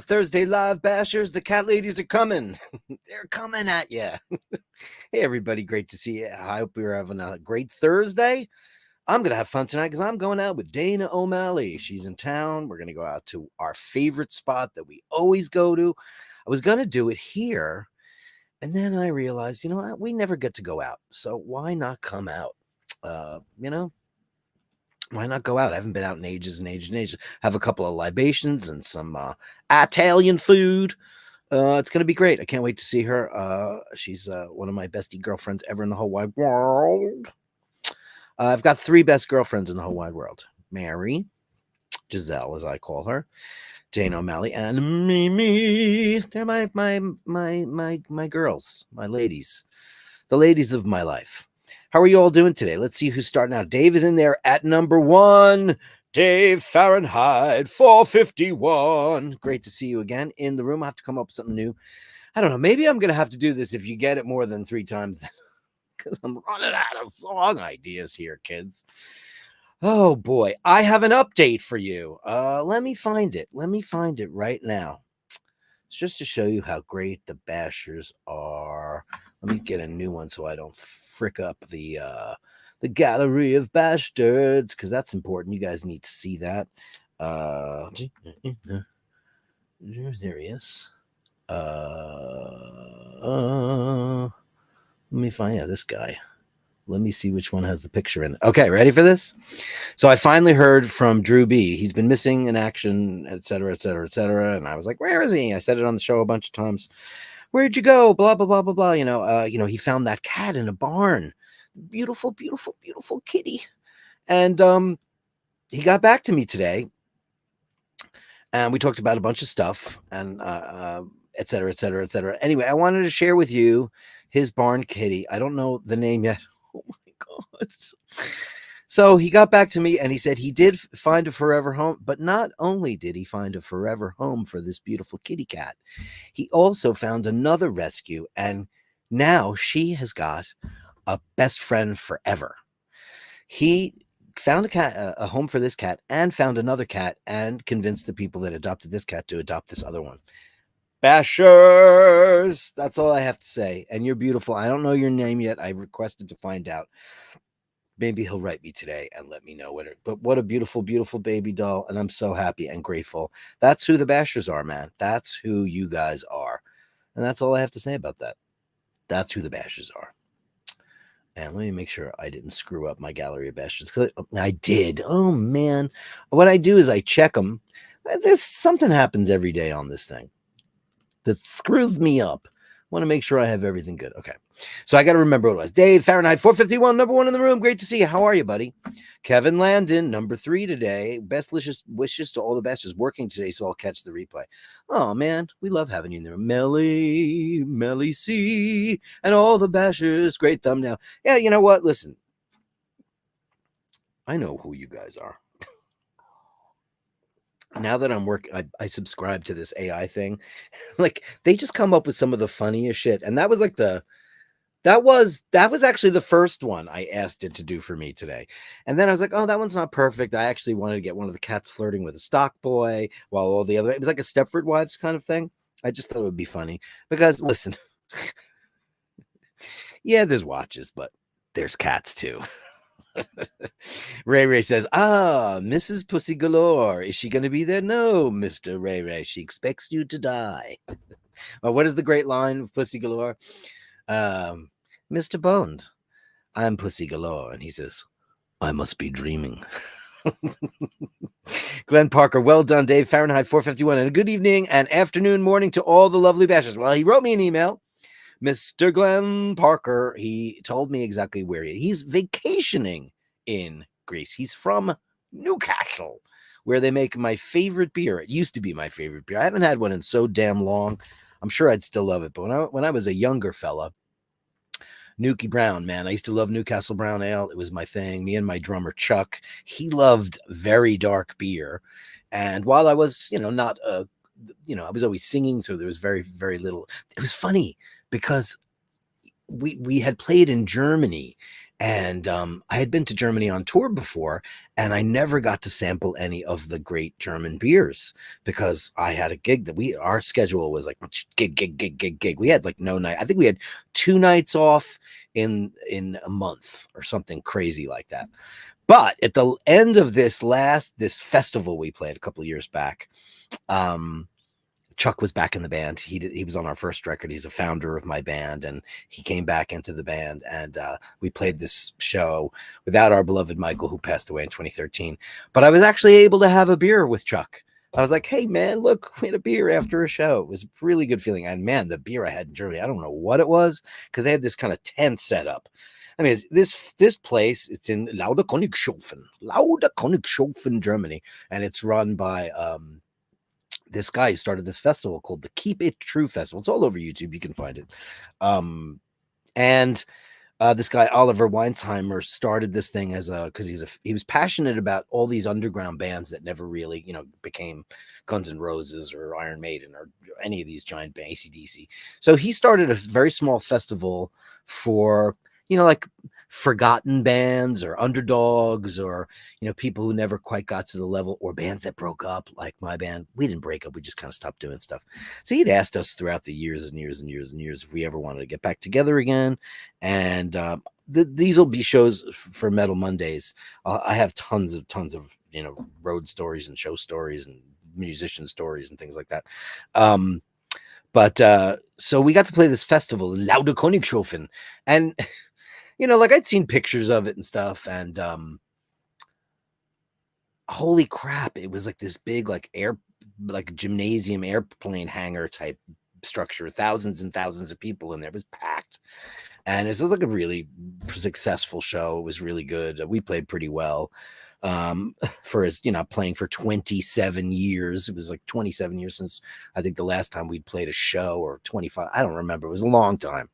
Thursday live bashers, the cat ladies are coming. They're coming at you. Hey, everybody, great to see you. I hope you're having a great Thursday. I'm going to have fun tonight because I'm going out with Dana O'Malley. She's in town. We're going to go out to our favorite spot that we always go to. I was going to do it here, and then I realized, you know what? We never get to go out, so why not come out? Why not go out? I haven't been out in ages and ages and ages. Have a couple of libations and some Italian food. It's going to be great. I can't wait to see her. She's one of my bestie girlfriends ever in the whole wide world. I've got 3 best girlfriends in the whole wide world. Mary, Giselle, as I call her, Dana O'Malley, and Mimi. They're my girls, my ladies, the ladies of my life. How are you all doing today? Let's see who's starting out. Dave is in there at number 1. Dave Fahrenheit 451. Great to see you again in the room. I have to come up with something new. I don't know. Maybe I'm going to have to do this if you get it more than 3 times because I'm running out of song ideas here, kids. Oh, boy. I have an update for you. Let me find it. Let me find it right now. It's just to show you how great the Bashers are. Let me get a new one so I don't frick up the Gallery of Bashtards, because that's important. You guys need to see that. There he is. Let me find this guy. Let me see which one has the picture in it. Okay, ready for this? So I finally heard from Drew B. He's been missing in action, et cetera, et cetera, et cetera. And I was like, where is he? I said it on the show a bunch of times. Where'd you go? Blah, blah, blah, blah, blah. He found that cat in a barn. Beautiful, beautiful, beautiful kitty. And he got back to me today. And we talked about a bunch of stuff and et cetera, et cetera, et cetera. Anyway, I wanted to share with you his barn kitty. I don't know the name yet. Oh my God. So he got back to me and he said he did find a forever home, but not only did he find a forever home for this beautiful kitty cat, he also found another rescue, and now she has got a best friend forever. He found a home for this cat and found another cat and convinced the people that adopted this cat to adopt this other one. Bashers, that's all I have to say. And you're beautiful. I don't know your name yet. I requested to find out. Maybe he'll write me today and let me know but what a beautiful, beautiful baby doll. And I'm so happy and grateful. That's who the Bashers are, man. That's who you guys are. And that's all I have to say about that. That's who the Bashers are. And let me make sure I didn't screw up my Gallery of Bastards. I did. Oh, man. What I do is I check them. Something happens every day on this thing that screws me up. I want to make sure I have everything good. Okay. So I got to remember what it was. Dave Fahrenheit 451, number 1 in the room. Great to see you. How are you, buddy? Kevin Landon, number 3 today. Best wishes to all the Bastards working today, so I'll catch the replay. Oh, man. We love having you in there. Melly C, and all the Bashers. Great thumbnail. Yeah, you know what? Listen. I know who you guys are. Now that I'm working, I subscribe to this AI thing. Like, they just come up with some of the funniest shit. And that was like that was actually the first one I asked it to do for me today. And then I was like, oh, that one's not perfect. I actually wanted to get one of the cats flirting with a stock boy while all the other, it was like a Stepford Wives kind of thing. I just thought it would be funny because, listen, yeah, there's watches, but there's cats too. Ray says, Mrs. Pussy Galore. Is she going to be there? No, Mr. Ray. She expects you to die. Well, what is the great line of Pussy Galore? Mr. Bond, I'm Pussy Galore. And he says, I must be dreaming. Glenn Parker, well done, Dave. Fahrenheit 451. And a good evening and afternoon, morning to all the lovely Bashers. Well, he wrote me an email. Mr. Glenn Parker, he told me exactly where he's vacationing in Greece. He's from Newcastle, where they make my favorite beer. It used to be my favorite beer. I haven't had one in so damn long. I'm sure I'd still love it. But when I was a younger fella, Nuki Brown, man, I used to love Newcastle Brown Ale. It was my thing. Me and my drummer, Chuck, he loved very dark beer. And while I was, not, I was always singing, so there was very, very little. It was funny because we had played in Germany, And I had been to Germany on tour before, and I never got to sample any of the great German beers because I had a gig that our schedule was like gig. We had like no night. I think we had 2 nights off in a month or something crazy like that. But at the end of this festival we played a couple of years back, um, Chuck was back in the band. He was on our first record. He's a founder of my band, and he came back into the band, and we played this show without our beloved Michael, who passed away in 2013. But I was actually able to have a beer with Chuck. I was like, "Hey man, look, we had a beer after a show." It was a really good feeling. And man, the beer I had in Germany, I don't know what it was, because they had this kind of tent set up. I mean, this place, it's in Lauda Königshofen, Germany, and it's run by this guy who started this festival called the Keep It True Festival. It's all over YouTube. You can find it. And this guy Oliver Weinsheimer started this thing because he was passionate about all these underground bands that never really became Guns N' Roses or Iron Maiden or any of these giant bands, AC/DC. So he started a very small festival for like forgotten bands or underdogs or people who never quite got to the level, or bands that broke up, like my band. We didn't break up, we just kind of stopped doing stuff. So he'd asked us throughout the years and years and years and years if we ever wanted to get back together again. And these will be shows for Metal Mondays. I have tons of road stories and show stories and musician stories and things like that. But so we got to play this festival in Lauda Königshofen, and like I'd seen pictures of it and stuff, and holy crap, it was like this big like gymnasium airplane hangar type structure, thousands and thousands of people in there. It was packed, and it was like a really successful show. It was really good. We played pretty well for his playing for 27 years. It was like 27 years since I think the last time we'd played a show, or 25. I don't remember. It was a long time.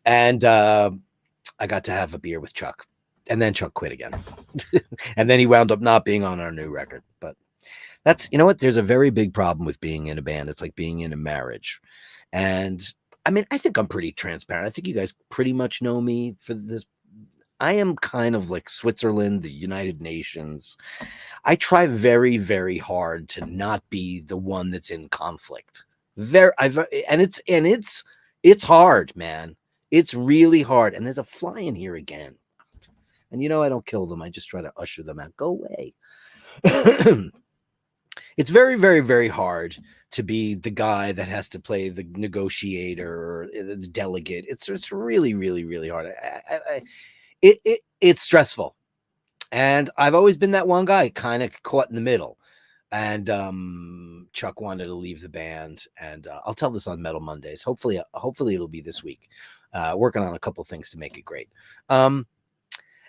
And I got to have a beer with Chuck, and then Chuck quit again. And then he wound up not being on our new record. But that's, what? There's a very big problem with being in a band. It's like being in a marriage. And I mean, I think I'm pretty transparent. I think you guys pretty much know me for this. I am kind of like Switzerland, the United Nations. I try very, very hard to not be the one that's in conflict. It's hard, man. It's really hard. And there's a fly in here again. And I don't kill them. I just try to usher them out. Go away. It's very, very, very hard to be the guy that has to play the negotiator or the delegate. It's really, really, really hard. It's stressful. And I've always been that one guy kind of caught in the middle. And Chuck wanted to leave the band, and I'll tell this on Metal Mondays. Hopefully it'll be this week. Working on a couple things to make it great. And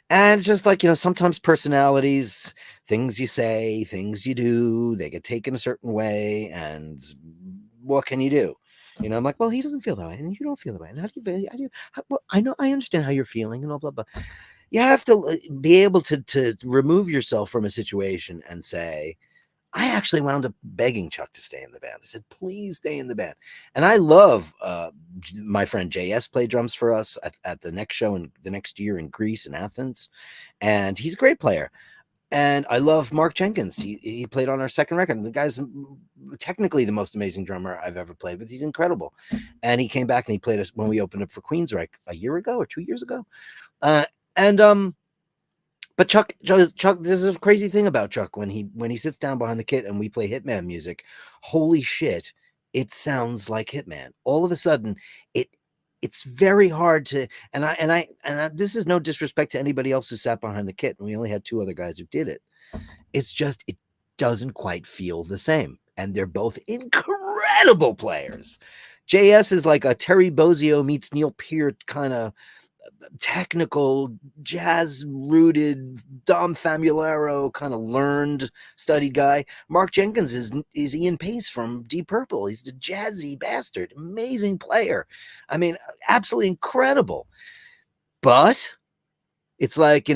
it's just like, sometimes personalities, things you say, things you do, they get taken a certain way, and what can you do? I'm like, well, he doesn't feel that way, and you don't feel that way. And I understand how you're feeling, and blah, blah, blah. You have to be able to remove yourself from a situation and say, I actually wound up begging Chuck to stay in the band. I said, please stay in the band. And I love my friend JS played drums for us at the next show in the next year in Greece, in Athens. And he's a great player. And I love Mark Jenkins. He played on our second record. The guy's technically the most amazing drummer I've ever played with. He's incredible. And he came back and he played us when we opened up for Queensryche a year ago or 2 years ago. But Chuck, there's a crazy thing about Chuck when he sits down behind the kit and we play Hitman music. Holy shit, it sounds like Hitman. All of a sudden, it's very hard to. And I this is no disrespect to anybody else who sat behind the kit, and we only had 2 other guys who did it. It's just it doesn't quite feel the same, and they're both incredible players. JS is like a Terry Bozzio meets Neil Peart kind of technical, jazz-rooted, Dom Famularo kind of learned, studied guy. Mark Jenkins is Ian Pace from Deep Purple. He's the jazzy bastard, amazing player. I mean, absolutely incredible. But it's like,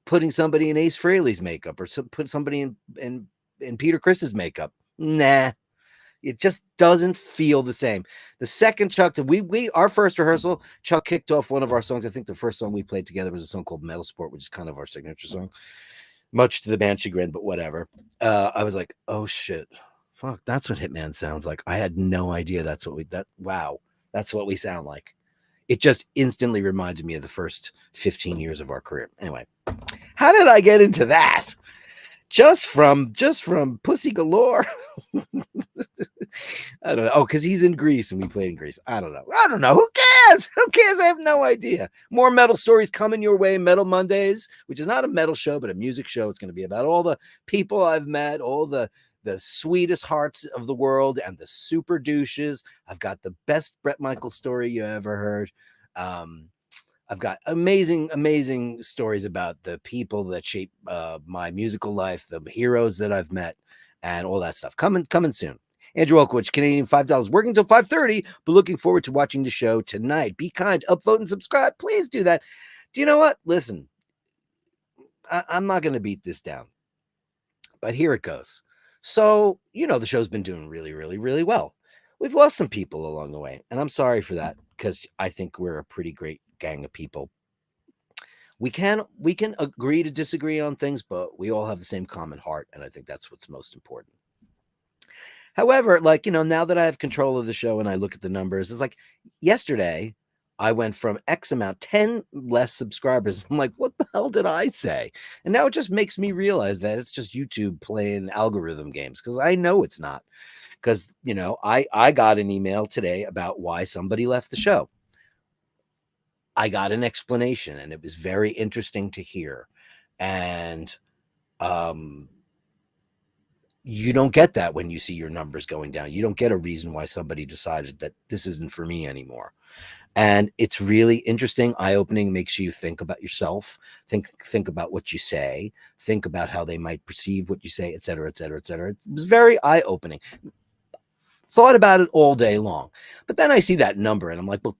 putting somebody in Ace Frehley's makeup or put somebody in Peter Chris's makeup. Nah. It just doesn't feel the same. The second Chuck, our first rehearsal, Chuck kicked off one of our songs. I think the first song we played together was a song called Metal Sport, which is kind of our signature song, much to the band chagrin, but whatever. I was like, oh shit, fuck, that's what Hitman sounds like. I had no idea that's what that's what we sound like. It just instantly reminded me of the first 15 years of our career. Anyway, how did I get into that? Just from Pussy Galore. I don't know. Oh, because he's in Greece and we played in Greece. I don't know. Who cares? Who cares? I have no idea. More metal stories coming your way. Metal Mondays, which is not a metal show, but a music show. It's going to be about all the people I've met, all the sweetest hearts of the world and the super douches. I've got the best Bret Michaels story you ever heard. I've got amazing stories about the people that shape my musical life, the heroes that I've met, and all that stuff. Coming soon. Andrew Olkowicz, Canadian $5, working until 5:30, but looking forward to watching the show tonight. Be kind, upvote, and subscribe. Please do that. Do you know what? Listen, I'm not going to beat this down, but here it goes. So, the show's been doing really, really, really well. We've lost some people along the way, and I'm sorry for that because I think we're a pretty great gang of people. We can agree to disagree on things, but we all have the same common heart, and I think that's what's most important. However, now that I have control of the show and I look at the numbers, it's like yesterday I went from X amount, 10 less subscribers. I'm like, what the hell did I say? And now it just makes me realize that it's just YouTube playing algorithm games, because I know it's not. Because, I got an email today about why somebody left the show. I got an explanation, and it was very interesting to hear. And you don't get that when you see your numbers going down. You don't get a reason why somebody decided that this isn't for me anymore. And it's really interesting, eye-opening, makes you think about yourself, think about what you say, think about how they might perceive what you say, et cetera, et cetera, et cetera. It was very eye-opening. Thought about it all day long. But then I see that number and I'm like, well,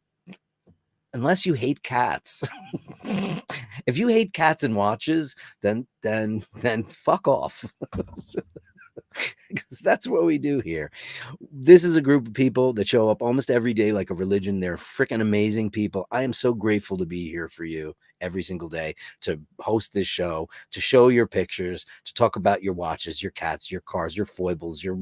unless you hate cats. If you hate cats and watches, then fuck off. Because that's what we do here. This is a group of people that show up almost every day like a religion. They're freaking amazing people. I am so grateful to be here for you every single day, to host this show, to show your pictures, to talk about your watches, your cats, your cars, your foibles, your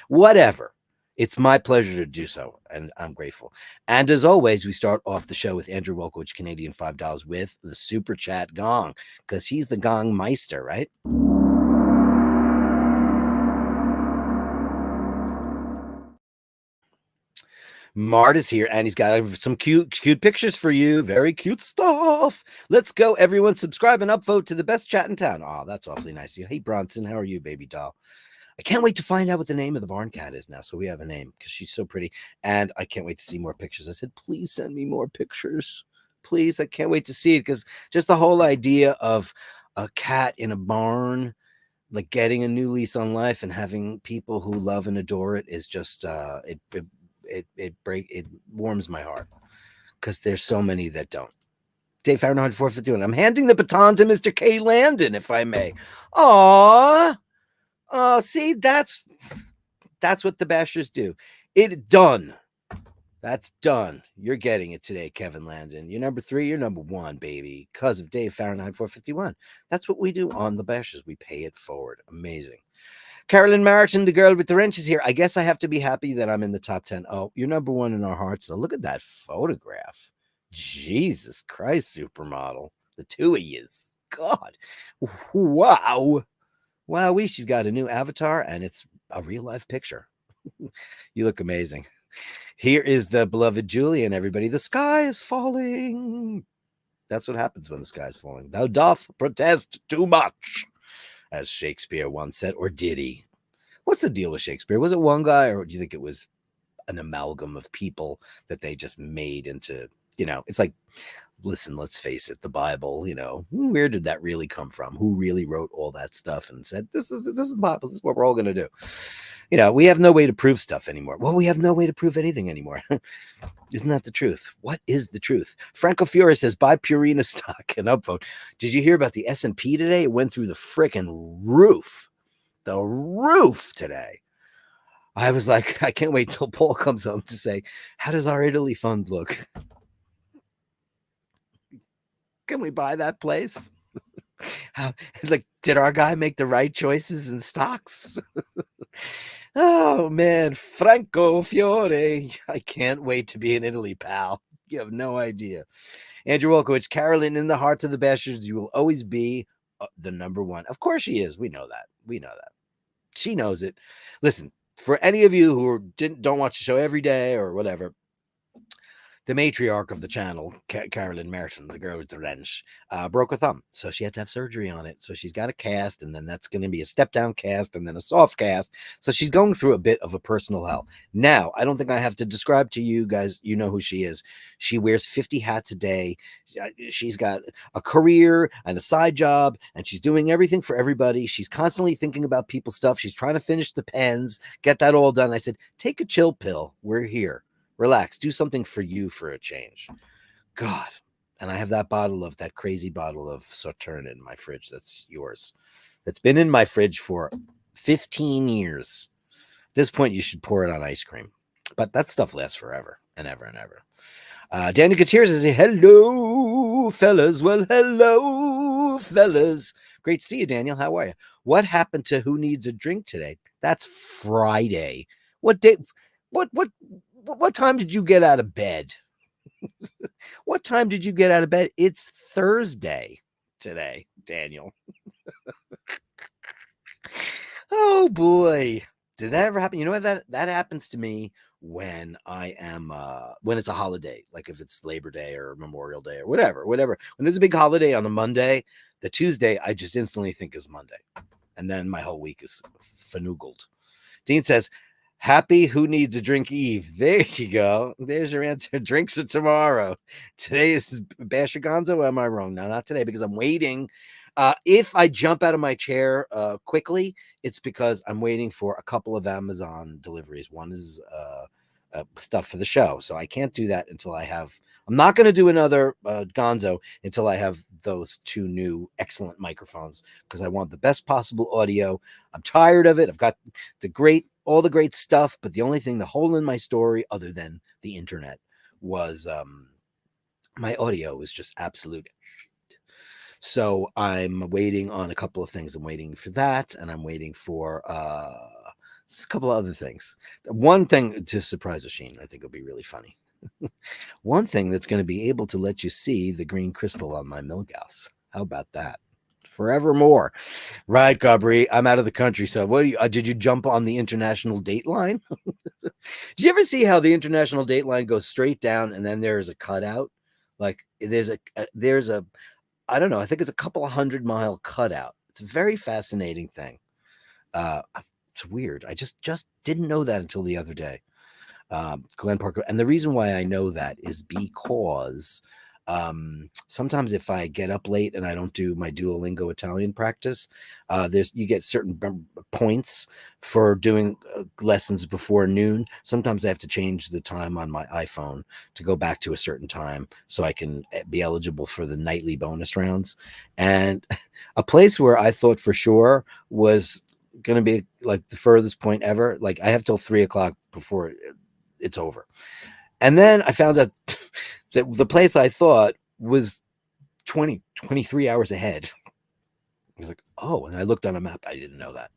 whatever. It's my pleasure to do so, and I'm grateful. And as always, we start off the show with Andrew Wolkowicz, Canadian $5, with the Super Chat Gong, because he's the Gong Meister, right? Mart is here, and he's got some cute pictures for you. Very cute stuff. Let's go, everyone. Subscribe and upvote to the best chat in town. Oh, that's awfully nice of you. Hey, Bronson, how are you, baby doll? I can't wait to find out what the name of the barn cat is now. So we have a name because she's so pretty. And I can't wait to see more pictures. I said, please send me more pictures. Please. I can't wait to see it, because just the whole idea of a cat in a barn, like getting a new lease on life and having people who love and adore it, is just it warms my heart, because there's so many that don't. Dave Fahrenheit 451. I'm handing the baton to Mr. K. Landon, if I may. Aww. See, that's what the Bashers do. It done. That's done. You're getting it today, Kevin Landon. You're number 3. You're number 1, baby, because of Dave Fahrenheit 451. That's what we do on the Bashers. We pay it forward. Amazing. Carolyn Martin, the girl with the wrenches here. I guess I have to be happy that I'm in the top 10. Oh, you're number 1 in our hearts. So look at that photograph. Jesus Christ, supermodel. The two of yous. God. Wow. Wowee, she's got a new avatar, and it's a real-life picture. You look amazing. Here is the beloved Julian, everybody. The sky is falling. That's what happens when the sky is falling. Thou doth protest too much, as Shakespeare once said. Or did he? What's the deal with Shakespeare? Was it one guy, or do you think it was an amalgam of people that they just made into, it's like, listen, let's face it, the Bible, where did that really come from? Who really wrote all that stuff and said, this is the Bible, this is what we're all going to do? We have no way to prove stuff anymore. Well, we have no way to prove anything anymore. Isn't that the truth? What is the truth? Franco Fiore says, buy Purina stock and upvote. Did you hear about the S&P today? It went through the freaking roof. The roof today. I was like, I can't wait till Paul comes home to say, how does our Italy fund look? Can we buy that place? How, like, did our guy make the right choices in stocks? Oh man, Franco Fiore. I can't wait to be in Italy, pal. You have no idea. Andrew Wolkowicz, Carolyn, in the hearts of the Bastards, you will always be the number one. Of course she is. We know that. We know that. She knows it. Listen, for any of you who don't watch the show every day or whatever, the matriarch of the channel, Carolyn Merton, the girl with the wrench, broke a thumb. So she had to have surgery on it. So she's got a cast, and then that's going to be a step down cast and then a soft cast. So she's going through a bit of a personal hell. Now, I don't think I have to describe to you guys, you know who she is. She wears 50 hats a day. She's got a career and a side job, and she's doing everything for everybody. She's constantly thinking about people's stuff. She's trying to finish the pens, get that all done. I said, take a chill pill. We're here. Relax, do something for you for a change. God. And I have that crazy bottle of Sauterne in my fridge. That's yours. That's been in my fridge for 15 years. At this point, you should pour it on ice cream. But that stuff lasts forever and ever and ever. Daniel Gutierrez says, hello, fellas. Well, hello, fellas. Great to see you, Daniel. How are you? What happened to Who Needs a Drink today? That's Friday. What day? What time did you get out of bed? What time did you get out of bed? It's Thursday today, Daniel. Oh boy. Did that ever happen? You know what? That happens to me when I am when it's a holiday, like if it's Labor Day or Memorial Day or whatever. When there's a big holiday on a Monday, the Tuesday I just instantly think is Monday. And then my whole week is finoogled. Dean says, happy Who Needs a Drink Eve. There you go. There's your answer. Drinks are tomorrow. Today is Basher Gonzo. Am I wrong? No, not today, because I'm waiting. If I jump out of my chair quickly, it's because I'm waiting for a couple of Amazon deliveries. One is stuff for the show. So I can't do that until I have. I'm not going to do another Gonzo until I have those two new excellent microphones, because I want the best possible audio. I'm tired of it. I've got all the great stuff, but the only thing, the hole in my story, other than the internet, was my audio was just absolute shit. So I'm waiting on a couple of things. I'm waiting for that, and I'm waiting for a couple of other things. One thing to surprise Asheen, I think will be really funny. One thing that's going to be able to let you see the green crystal on my milk house. How about that? Forevermore. Right, Gabri. I'm out of the country. So what do you, did you jump on the international date line? Do you ever see how the international date line goes straight down and then there's a cutout? Like there's a I don't know, I think it's a couple of 100-mile cutout. It's a very fascinating thing. It's weird. I just didn't know that until the other day. Glen Park. And the reason why I know that is because sometimes if I get up late and I don't do my Duolingo Italian practice, you get certain points for doing lessons before noon. Sometimes I have to change the time on my iPhone to go back to a certain time so I can be eligible for the nightly bonus rounds. And a place where I thought for sure was going to be like the furthest point ever, like I have till 3:00 before it's over. And then I found out that the place I thought was 23 hours ahead. I was like, oh, and I looked on a map. I didn't know that.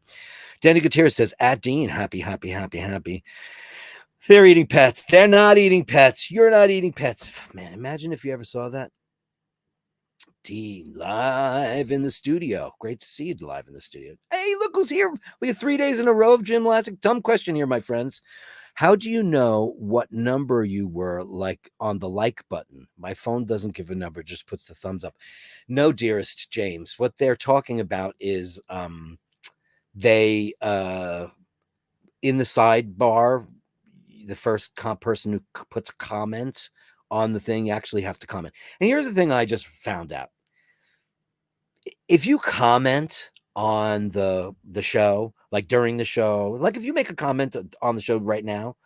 Danny Gutierrez says, at Dean, happy. They're eating pets. They're not eating pets. You're not eating pets. Man, imagine if you ever saw that. Dean live in the studio. Great to see you live in the studio. Hey, look who's here. We have 3 days in a row of Jim Lassick. Dumb question here, my friends. How do you know what number you were, like on the like button? My phone doesn't give a number, just puts the thumbs up. No, dearest James, what they're talking about is they in the sidebar, the first person who puts a comment on the thing, you actually have to comment. And here's the thing I just found out. If you comment on the show, like during the show, like if you make a comment on the show right now,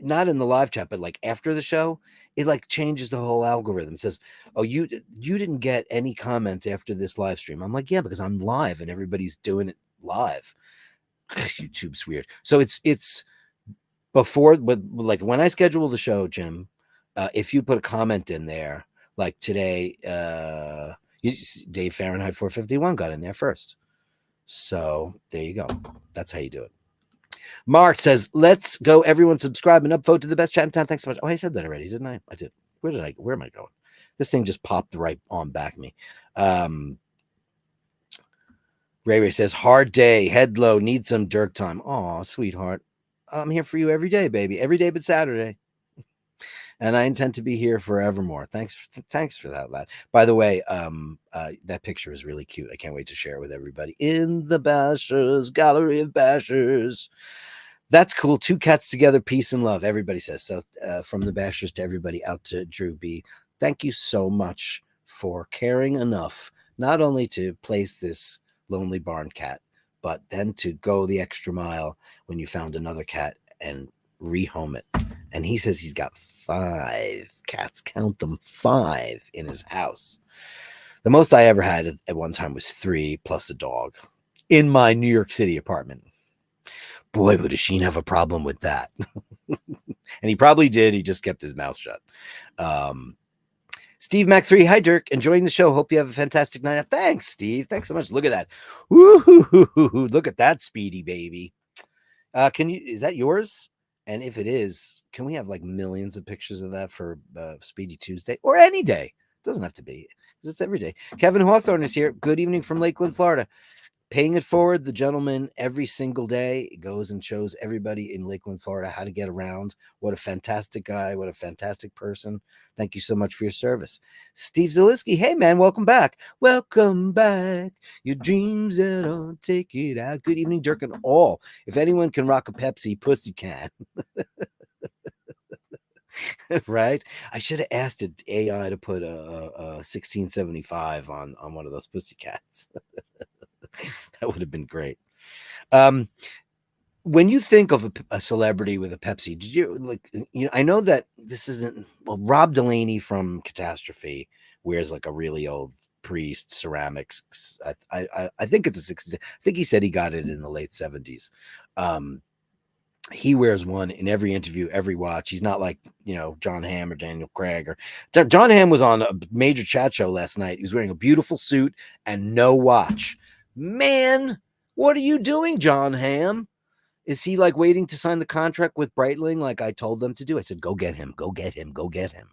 not in the live chat, but like after the show, it like changes the whole algorithm. It says, oh, you didn't get any comments after this live stream. I'm like, yeah, because I'm live and everybody's doing it live. YouTube's weird. So it's before, but like when I schedule the show, Jim, if you put a comment in there, like today, Dave Fahrenheit 451 got in there first. So there you go. That's how you do it. Mark says, let's go, everyone, subscribe and upvote to the best chat in town. Thanks so much. Oh, I said that already, didn't I? I did. Where am I going? This thing just popped right on back me. Ray says, hard day, head low, need some Dirk time. Aw, sweetheart. I'm here for you every day, baby. Every day but Saturday. And I intend to be here forevermore. Thanks for that, lad. By the way, that picture is really cute. I can't wait to share it with everybody. In the Bashers, Gallery of Bashers. That's cool. 2 cats together, peace and love. Everybody says so. From the Bashers to everybody, out to Drew B. Thank you so much for caring enough, not only to place this lonely barn cat, but then to go the extra mile when you found another cat and rehome it. And he says he's got 5 cats, count them, 5 in his house. The most I ever had at one time was 3 plus a dog in my New York City apartment. Boy, would Sheen have a problem with that. And he probably did. He just kept his mouth shut. Steve Mac 3, hi Dirk, enjoying the show. Hope you have a fantastic night. Thanks, Steve. Thanks so much. Look at that. Woo-hoo-hoo-hoo. Look at that speedy baby. Is that yours? And if it is, can we have like millions of pictures of that for Speedy Tuesday or any day? It doesn't have to be, because it's every day. Kevin Hawthorne is here. Good evening from Lakeland, Florida. Paying it forward, the gentleman every single day goes and shows everybody in Lakeland, Florida how to get around. What a fantastic guy. What a fantastic person. Thank you so much for your service. Steve Zaliski, hey man, welcome back. Welcome back. Your dreams that all take it out. Good evening, Dirk and all. If anyone can rock a Pepsi, pussy can. Right? I should have asked an AI to put a 1675 on one of those pussy cats. That would have been great. When you think of a celebrity with a Pepsi, did you like, I know that this isn't, well, Rob Delaney from Catastrophe wears like a really old priest ceramics. I think it's a 60s. I think he said he got it in the late 70s. He wears one in every interview, every watch. He's not like, John Hamm or Daniel Craig or John Hamm was on a major chat show last night. He was wearing a beautiful suit and no watch. Man, what are you doing, John Hamm? Is he like waiting to sign the contract with Breitling like I told them to do? I said, go get him, go get him, go get him.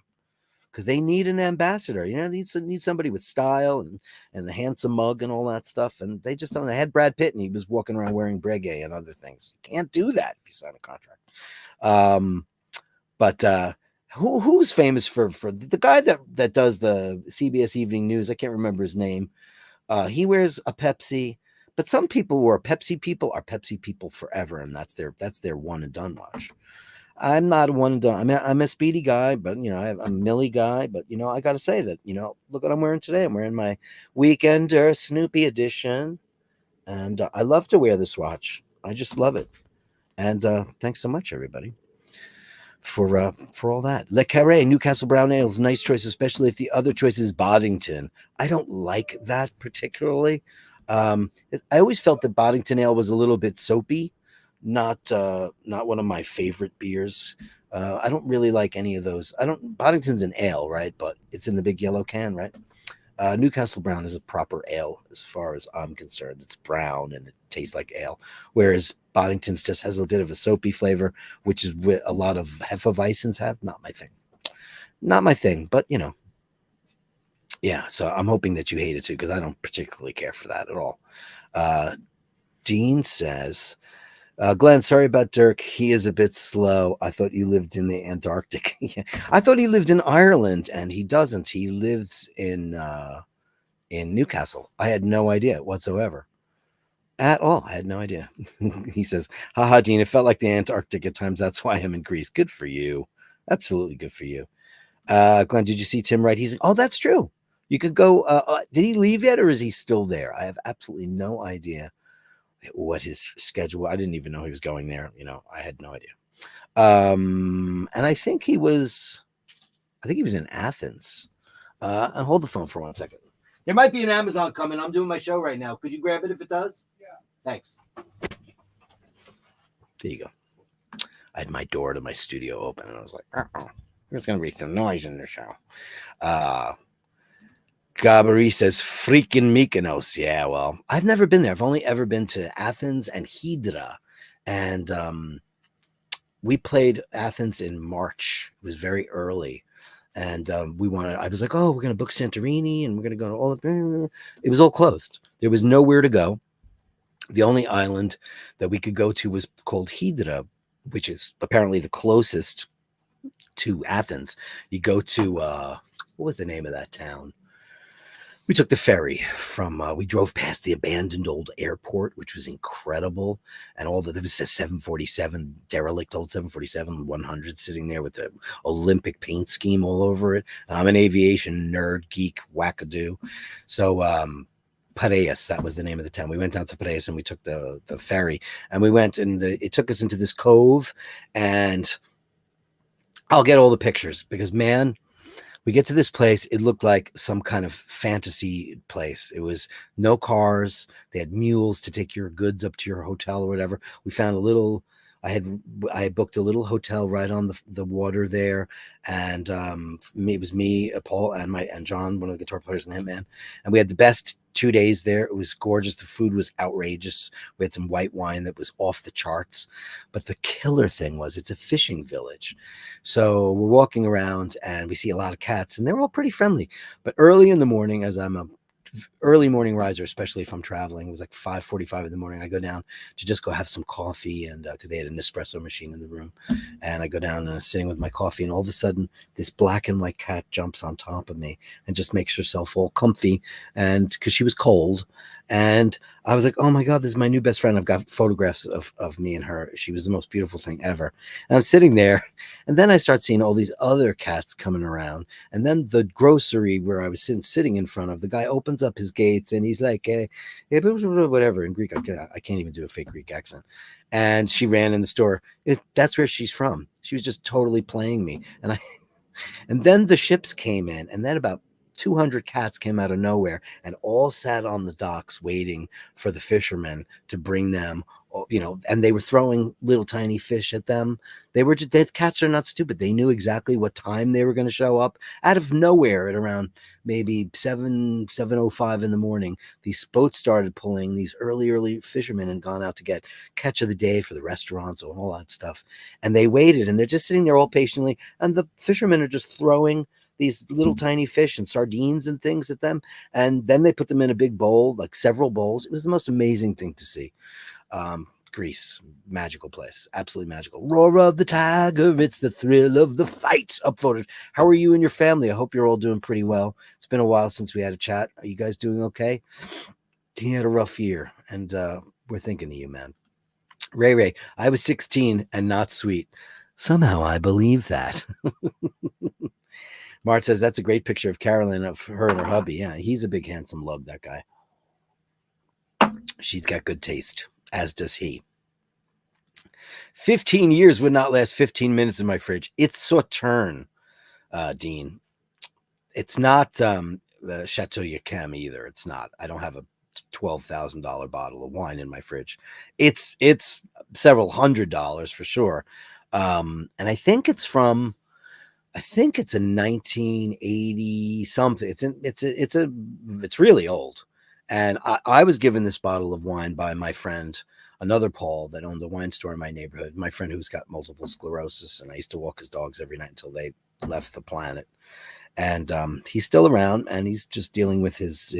Because they need an ambassador. They need somebody with style and the handsome mug and all that stuff. And they just don't. They had Brad Pitt and he was walking around wearing Breguet and other things. You can't do that if you sign a contract. But who's famous for the guy that does the CBS Evening News? I can't remember his name. He wears a Pepsi, but some people who are Pepsi people forever, and that's their one and done watch. I'm not a one and done. I mean, I'm a Speedy guy, but I'm a Millie guy. But I got to say that look what I'm wearing today. I'm wearing my Weekender Snoopy edition, and I love to wear this watch. I just love it. And thanks so much, everybody, for all that. Le Carré, Newcastle Brown Ales, nice choice, especially if the other choice is Boddington. I don't like that particularly. I always felt that Boddington Ale was a little bit soapy, not one of my favorite beers. I don't really like any of those. Boddington's an ale, right? But it's in the big yellow can, right? Newcastle Brown is a proper ale as far as I'm concerned. It's brown and it tastes like ale, whereas Boddington's just has a bit of a soapy flavor, which is what a lot of Hefeweizens have. Not my thing, but yeah. So I'm hoping that you hate it too, because I don't particularly care for that at all. Dean says, Glenn, sorry about Dirk. He is a bit slow. I thought you lived in the Antarctic. I thought he lived in Ireland, and he doesn't. He lives in Newcastle. I had no idea whatsoever. At all. I had no idea. He says, haha, Dean, it felt like the Antarctic at times. That's why I'm in Greece. Good for you. Absolutely good for you. Glenn, did you see Tim Wright? He's like, oh, that's true. You could go. Did he leave yet, or is he still there? I have absolutely no idea what his schedule. I didn't even know he was going there. I had no idea. And I think he was in Athens. And hold the phone for 1 second. There might be an Amazon coming. I'm doing my show right now. Could you grab it if it does? Yeah. Thanks. There you go. I had my door to my studio open, and I was like, there's going to be some noise in the show. Gabari says, freaking Mykonos. Yeah, well, I've never been there. I've only ever been to Athens and Hydra. And we played Athens in March. It was very early. And I was like, oh, we're going to book Santorini and we're going to go to all of it. It was all closed. There was nowhere to go. The only island that we could go to was called Hydra, which is apparently the closest to Athens. You go to, what was the name of that town? We took the ferry from, we drove past the abandoned old airport, which was incredible. And there was a 747, derelict old 747-100 sitting there with the Olympic paint scheme all over it. And I'm an aviation nerd, geek, wackadoo. So, Piraeus, that was the name of the town. We went down to Piraeus and we took the ferry. And we went and it took us into this cove. And I'll get all the pictures because, man, we get to this place. It looked like some kind of fantasy place. It was no cars. They had mules to take your goods up to your hotel or whatever. We found I had booked a little hotel right on the water there, and it was me, Paul, and John, one of the guitar players in Hitman, and we had the best 2 days there. It was gorgeous. The food was outrageous. We had some white wine that was off the charts, but the killer thing was it's a fishing village. So we're walking around and we see a lot of cats, and they're all pretty friendly. But early in the morning, as I'm a early morning riser, especially if I'm traveling, it was like 5:45 in the morning. I go down to just go have some coffee, and because they had an espresso machine in the room, and I go down and I'm sitting with my coffee, and all of a sudden this black and white cat jumps on top of me and just makes herself all comfy, and because she was cold, and I was like, oh my God, this is my new best friend. I've got photographs of me and her. She was the most beautiful thing ever. And I'm sitting there, and then I start seeing all these other cats coming around, and then the grocery where I was sitting in front of, the guy opens up his gates and he's like, whatever in Greek. I can't even do a fake Greek accent. And she ran in the store. That's where she's from. She was just totally playing me. And then the ships came in, and then about 200 cats came out of nowhere and all sat on the docks waiting for the fishermen to bring them, and they were throwing little tiny fish at them. These cats are not stupid. They knew exactly what time they were going to show up out of nowhere at around maybe 7:05 in the morning. These boats started pulling. These early fishermen had gone out to get catch of the day for the restaurants and all that stuff. And they waited, and they're just sitting there all patiently. And the fishermen are just throwing these little tiny fish and sardines and things at them. And then they put them in a big bowl, like several bowls. It was the most amazing thing to see. Greece, magical place, absolutely magical. Roar of the tiger, it's the thrill of the fight. Upvoted. How are you and your family? I hope you're all doing pretty well. It's been a while since we had a chat. Are you guys doing okay? He had a rough year, and we're thinking of you, man. Ray, I was 16 and not sweet. Somehow I believe that. Mart says that's a great picture of Carolyn, of her and her hubby. Yeah, he's a big, handsome lug, that guy. She's got good taste, as does he. 15 years would not last 15 minutes in my fridge. It's Sauterne, Dean. It's not Chateau Yquem either. It's not. I don't have a $12,000 bottle of wine in my fridge. It's several $100s for sure. And I think it's a 1980 something. It's really old. And I was given this bottle of wine by my friend, another Paul that owned a wine store in my neighborhood. My friend who's got multiple sclerosis, and I used to walk his dogs every night until they left the planet. And he's still around, and he's just dealing with his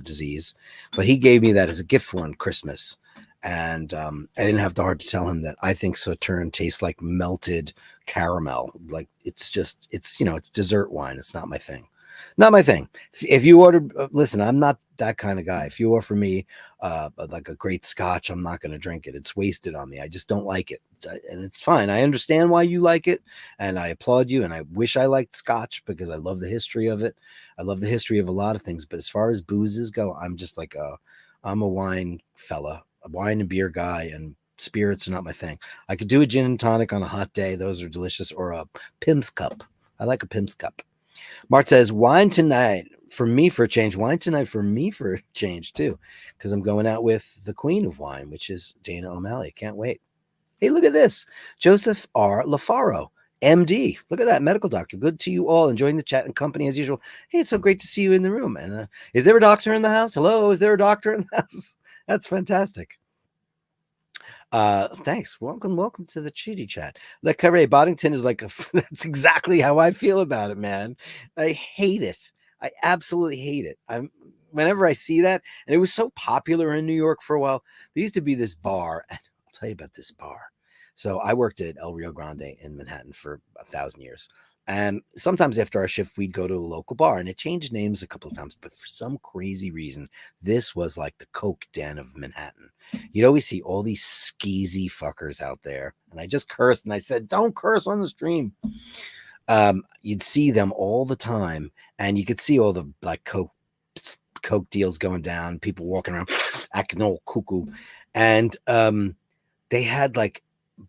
disease. But he gave me that as a gift one Christmas. And I didn't have the heart to tell him that I think Sauterne tastes like melted caramel. Like it's dessert wine. It's not my thing. Not my thing. If you order, listen, I'm not that kind of guy. If you offer me like a great scotch, I'm not going to drink it. It's wasted on me. I just don't like it. And it's fine. I understand why you like it, and I applaud you. And I wish I liked scotch because I love the history of it. I love the history of a lot of things. But as far as boozes go, I'm just like I'm a wine fella, a wine and beer guy, and spirits are not my thing. I could do a gin and tonic on a hot day. Those are delicious. Or a Pim's cup. I like a Pim's cup. Mart says, wine tonight for me for a change. Wine tonight for me for a change too, because I'm going out with the queen of wine, which is Dana O'Malley. Can't wait. Hey, look at this. Joseph R. LaFaro, MD. Look at that, medical doctor. Good to you all. Enjoying the chat and company as usual. Hey, it's so great to see you in the room. And is there a doctor in the house? Hello, is there a doctor in the house? That's fantastic. Thanks. Welcome to the Chitty Chat. Like Carre Boddington is like that's exactly how I feel about it, man. I hate it. I absolutely hate it. Whenever I see that, and it was so popular in New York for a while. There used to be this bar, and I'll tell you about this bar. So I worked at El Rio Grande in Manhattan for 1,000 years. And sometimes after our shift, we'd go to a local bar, and it changed names a couple of times. But for some crazy reason, this was like the Coke Den of Manhattan. You'd always see all these skeezy fuckers out there. And I just cursed and I said, don't curse on the stream. You'd see them all the time, and you could see all the like Coke deals going down, people walking around acting all cuckoo. And they had like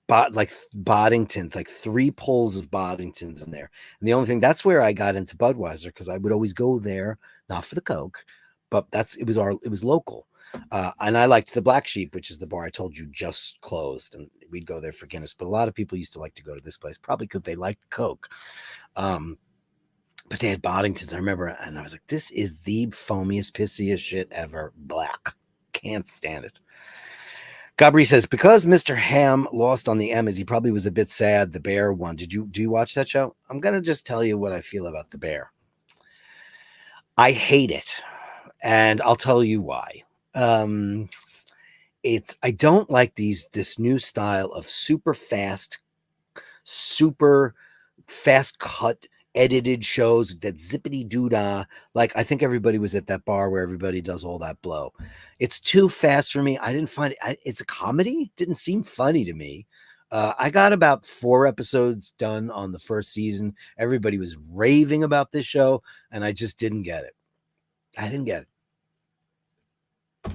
Boddingtons, like 3 pulls of Boddingtons in there. And the only thing, that's where I got into Budweiser, because I would always go there, not for the Coke, but it was local. And I liked the Black Sheep, which is the bar I told you just closed, and we'd go there for Guinness. But a lot of people used to like to go to this place, probably because they liked Coke. But they had Boddingtons, I remember, and I was like, this is the foamiest, pissiest shit ever. Black. Can't stand it. Gabri says, because Mr. Ham lost on the Emmys, he probably was a bit sad the Bear won. Do you watch that show? I'm going to just tell you what I feel about the Bear. I hate it, and I'll tell you why. I don't like this new style of super fast cut edited shows that zippity doo-dah. Like, I think everybody was at that bar where everybody does all that blow. It's too fast for me. I didn't find it. It's a comedy. Didn't seem funny to me. I got about 4 episodes done on the first season. Everybody was raving about this show, and I just didn't get it. I didn't get it.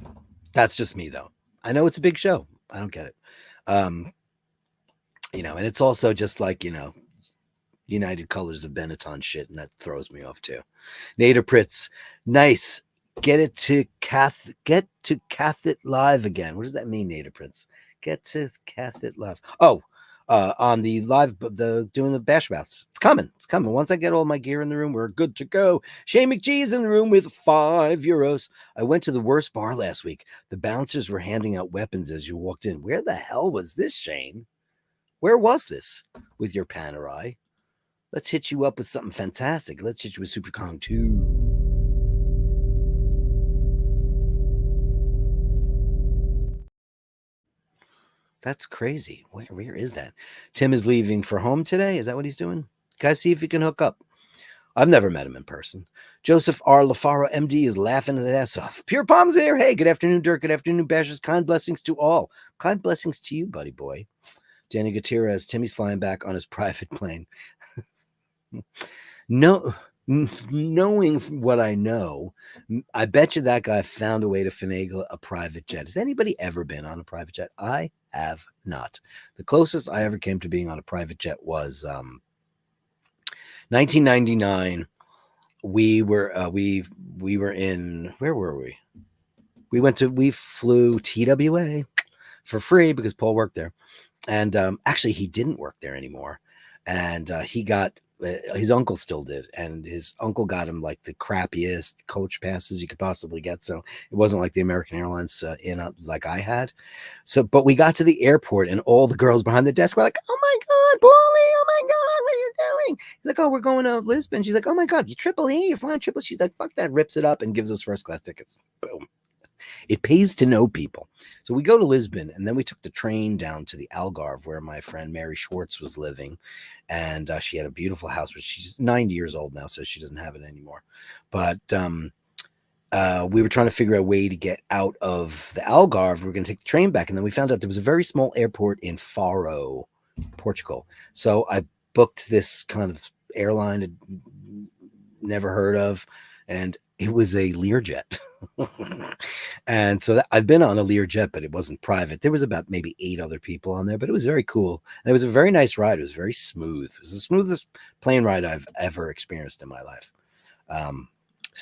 That's just me, though. I know it's a big show. I don't get it. And it's also just like, United Colors of Benetton shit, and that throws me off too. Nader Pritz, nice. Get to Cath it live again. What does that mean, Nader Pritz? Get to Cath it live. Oh, on the live, doing the bash baths. It's coming. Once I get all my gear in the room, we're good to go. Shane McGee's in the room with €5. I went to the worst bar last week. The bouncers were handing out weapons as you walked in. Where the hell was this, Shane? Where was this with your Panerai? Let's hit you up with something fantastic. Let's hit you with Super Kong 2. That's crazy. Where is that? Tim is leaving for home today. Is that what he's doing? Guys, see if he can hook up. I've never met him in person. Joseph R. LaFaro, MD, is laughing his ass off. Pure Palms there. Hey, good afternoon, Dirk. Good afternoon, Bashers. Kind blessings to all. Kind blessings to you, buddy boy. Danny Gutierrez, Timmy's flying back on his private plane. No, knowing what I know, I bet you that guy found a way to finagle a private jet. Has anybody ever been on a private jet? I have not. The closest I ever came to being on a private jet was 1999. We were in, where were we? We flew TWA for free because Paul worked there. And actually, he didn't work there anymore. And he got, his uncle still did. And his uncle got him like the crappiest coach passes you could possibly get. So it wasn't like the American Airlines like I had. So, but we got to the airport and all the girls behind the desk were like, oh my God, Paulie, oh my God, what are you doing? He's like, oh, we're going to Lisbon. She's like, oh my God, you triple E, you're flying triple. She's like, fuck that, rips it up and gives us first class tickets. Boom. It pays to know people. So we go to Lisbon, and then we took the train down to the Algarve where my friend Mary Schwartz was living. And she had a beautiful house, but she's 90 years old now, so she doesn't have it anymore. But we were trying to figure out a way to get out of the Algarve. We were going to take the train back. And then we found out there was a very small airport in Faro, Portugal. So I booked this kind of airline I'd never heard of, and it was a Learjet. And so I've been on a Learjet, but it wasn't private. There was about maybe 8 other people on there, but it was very cool. And it was a very nice ride. It was very smooth. It was the smoothest plane ride I've ever experienced in my life.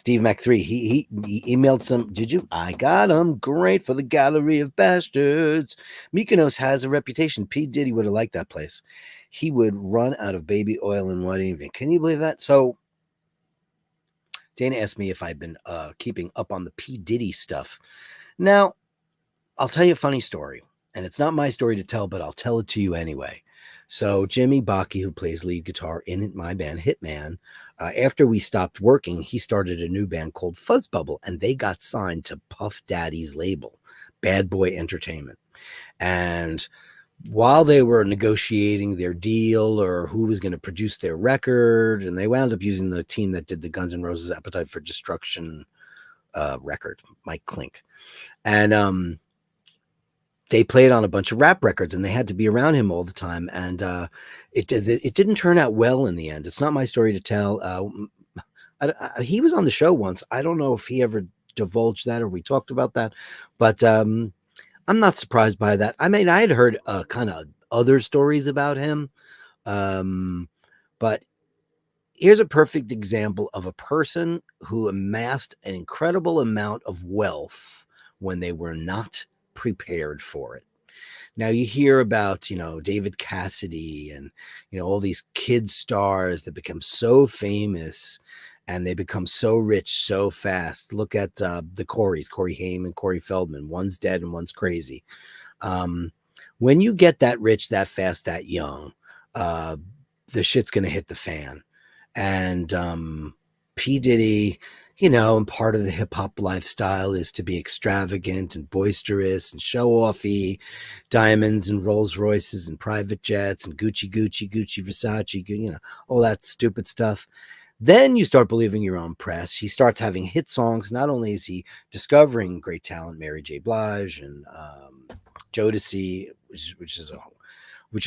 Steve Mac 3, he emailed some. Did you? I got him. Great for the Gallery of Bastards. Mykonos has a reputation. P. Diddy would have liked that place. He would run out of baby oil in one evening. Can you believe that? So Dana asked me if I've been keeping up on the P. Diddy stuff. Now, I'll tell you a funny story. And it's not my story to tell, but I'll tell it to you anyway. So Jimmy Baki, who plays lead guitar in my band Hitman, after we stopped working, he started a new band called Fuzzbubble, and they got signed to Puff Daddy's label, Bad Boy Entertainment. And while they were negotiating their deal or who was going to produce their record, and they wound up using the team that did the Guns N' Roses Appetite for Destruction record, Mike Klink. And they played on a bunch of rap records, and they had to be around him all the time. And it didn't turn out well in the end. It's not my story to tell. He was on the show once. I don't know if he ever divulged that or we talked about that, but I'm not surprised by that. I mean, I had heard kind of other stories about him, but here's a perfect example of a person who amassed an incredible amount of wealth when they were not prepared for it. Now you hear about, David Cassidy and, all these kid stars that become so famous and they become so rich so fast. Look at the Coreys, Corey Haim and Corey Feldman. One's dead and one's crazy. When you get that rich, that fast, that young, the shit's going to hit the fan. And P. Diddy, and part of the hip hop lifestyle is to be extravagant and boisterous and show offy, diamonds and Rolls Royces and private jets and Gucci, Versace, all that stupid stuff. Then you start believing your own press. He starts having hit songs. Not only is he discovering great talent, Mary J. Blige and Jodeci, which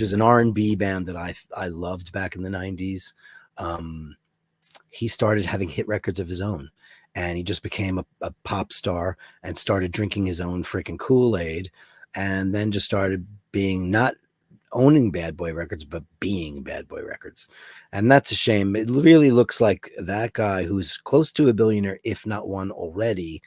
is an R&B band that I loved back in the 90s. He started having hit records of his own, and he just became a pop star and started drinking his own freaking Kool-Aid, and then just started being not owning Bad Boy Records, but being Bad Boy Records. And that's a shame. It really looks like that guy, who's close to a billionaire, if not one already,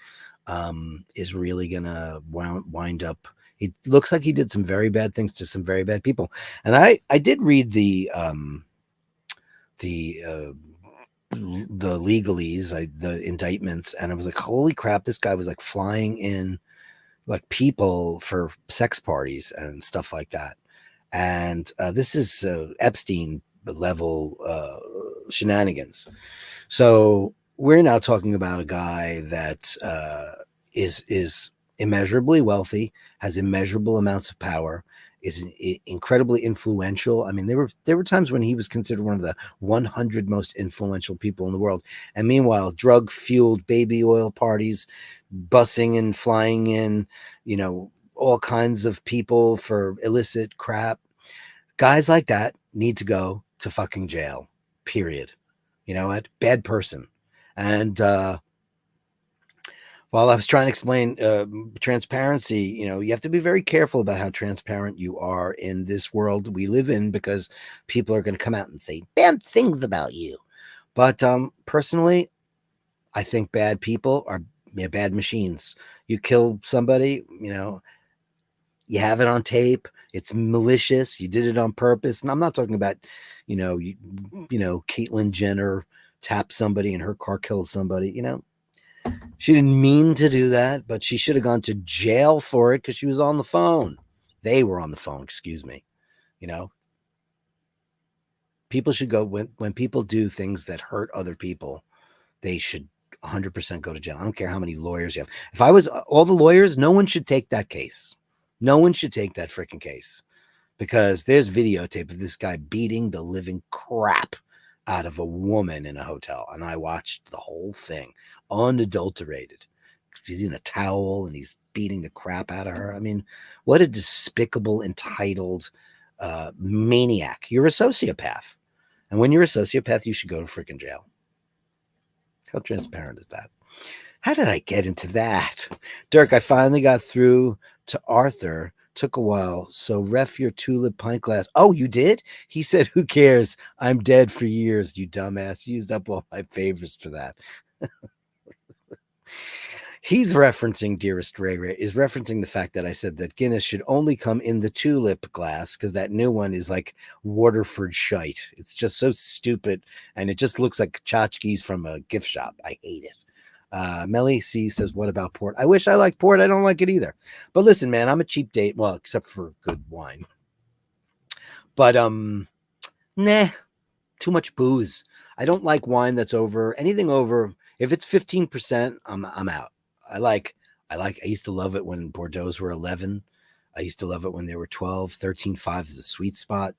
is really going to wind up. It looks like he did some very bad things to some very bad people. And I did read the legalese, the indictments, and I was like, holy crap, this guy was like flying in like people for sex parties and stuff like that. And this is Epstein level shenanigans. So we're now talking about a guy that is immeasurably wealthy, has immeasurable amounts of power, is incredibly influential. I mean, there were times when he was considered one of the 100 most influential people in the world. And meanwhile, drug-fueled baby oil parties, busing and flying in, all kinds of people for illicit crap. Guys like that need to go to fucking jail, period. You know what? Bad person. And while I was trying to explain transparency, you have to be very careful about how transparent you are in this world we live in, because people are going to come out and say bad things about you. But personally, I think bad people are bad machines. You kill somebody, you have it on tape. It's malicious. You did it on purpose. And I'm not talking about, Caitlyn Jenner tapped somebody and her car killed somebody, She didn't mean to do that, but she should have gone to jail for it because she was on the phone. They were on the phone, excuse me. People should go, when people do things that hurt other people, they should 100% go to jail. I don't care how many lawyers you have. If I was all the lawyers, no one should take that case. No one should take that freaking case, because there's videotape of this guy beating the living crap out of a woman in a hotel. And I watched the whole thing unadulterated. He's in a towel and he's beating the crap out of her. I mean, what a despicable, entitled maniac. You're a sociopath. And when you're a sociopath, you should go to freaking jail. How transparent is that? How did I get into that? Dirk, I finally got through to Arthur. Took a while. So ref your tulip pint glass. Oh, you did? He said, who cares? I'm dead for years, you dumbass. Used up all my favors for that. He's referencing, dearest Ray Ray, is referencing the fact that I said that Guinness should only come in the tulip glass because that new one is like Waterford shite. It's just so stupid, and it just looks like tchotchkes from a gift shop. I hate it. Melly C says, "What about port? I wish I liked port. I don't like it either. But listen, man, I'm a cheap date. Well, except for good wine. But nah, too much booze. I don't like wine that's over anything over. If it's 15%, I'm out. I used to love it when Bordeaux's were 11. I used to love it when they were 12. 13.5 is the sweet spot.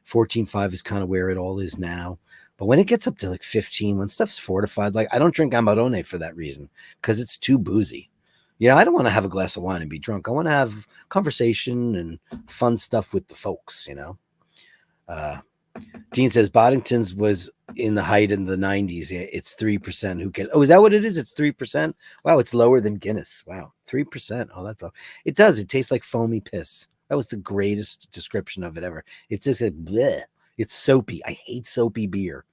14.5 is kind of where it all is now. But when it gets up to like 15, when stuff's fortified, like I don't drink Amarone for that reason because it's too boozy. You know, I don't want to have a glass of wine and be drunk. I want to have conversation and fun stuff with the folks, you know. Dean says Boddington's was in the height in the 90s. Yeah, it's 3%. Who cares? Oh, is that what it is? It's 3%. Wow, it's lower than Guinness. Wow, 3%. Oh, that's low. It does. It tastes like foamy piss. That was the greatest description of it ever. It's just like bleh. It's soapy. I hate soapy beer.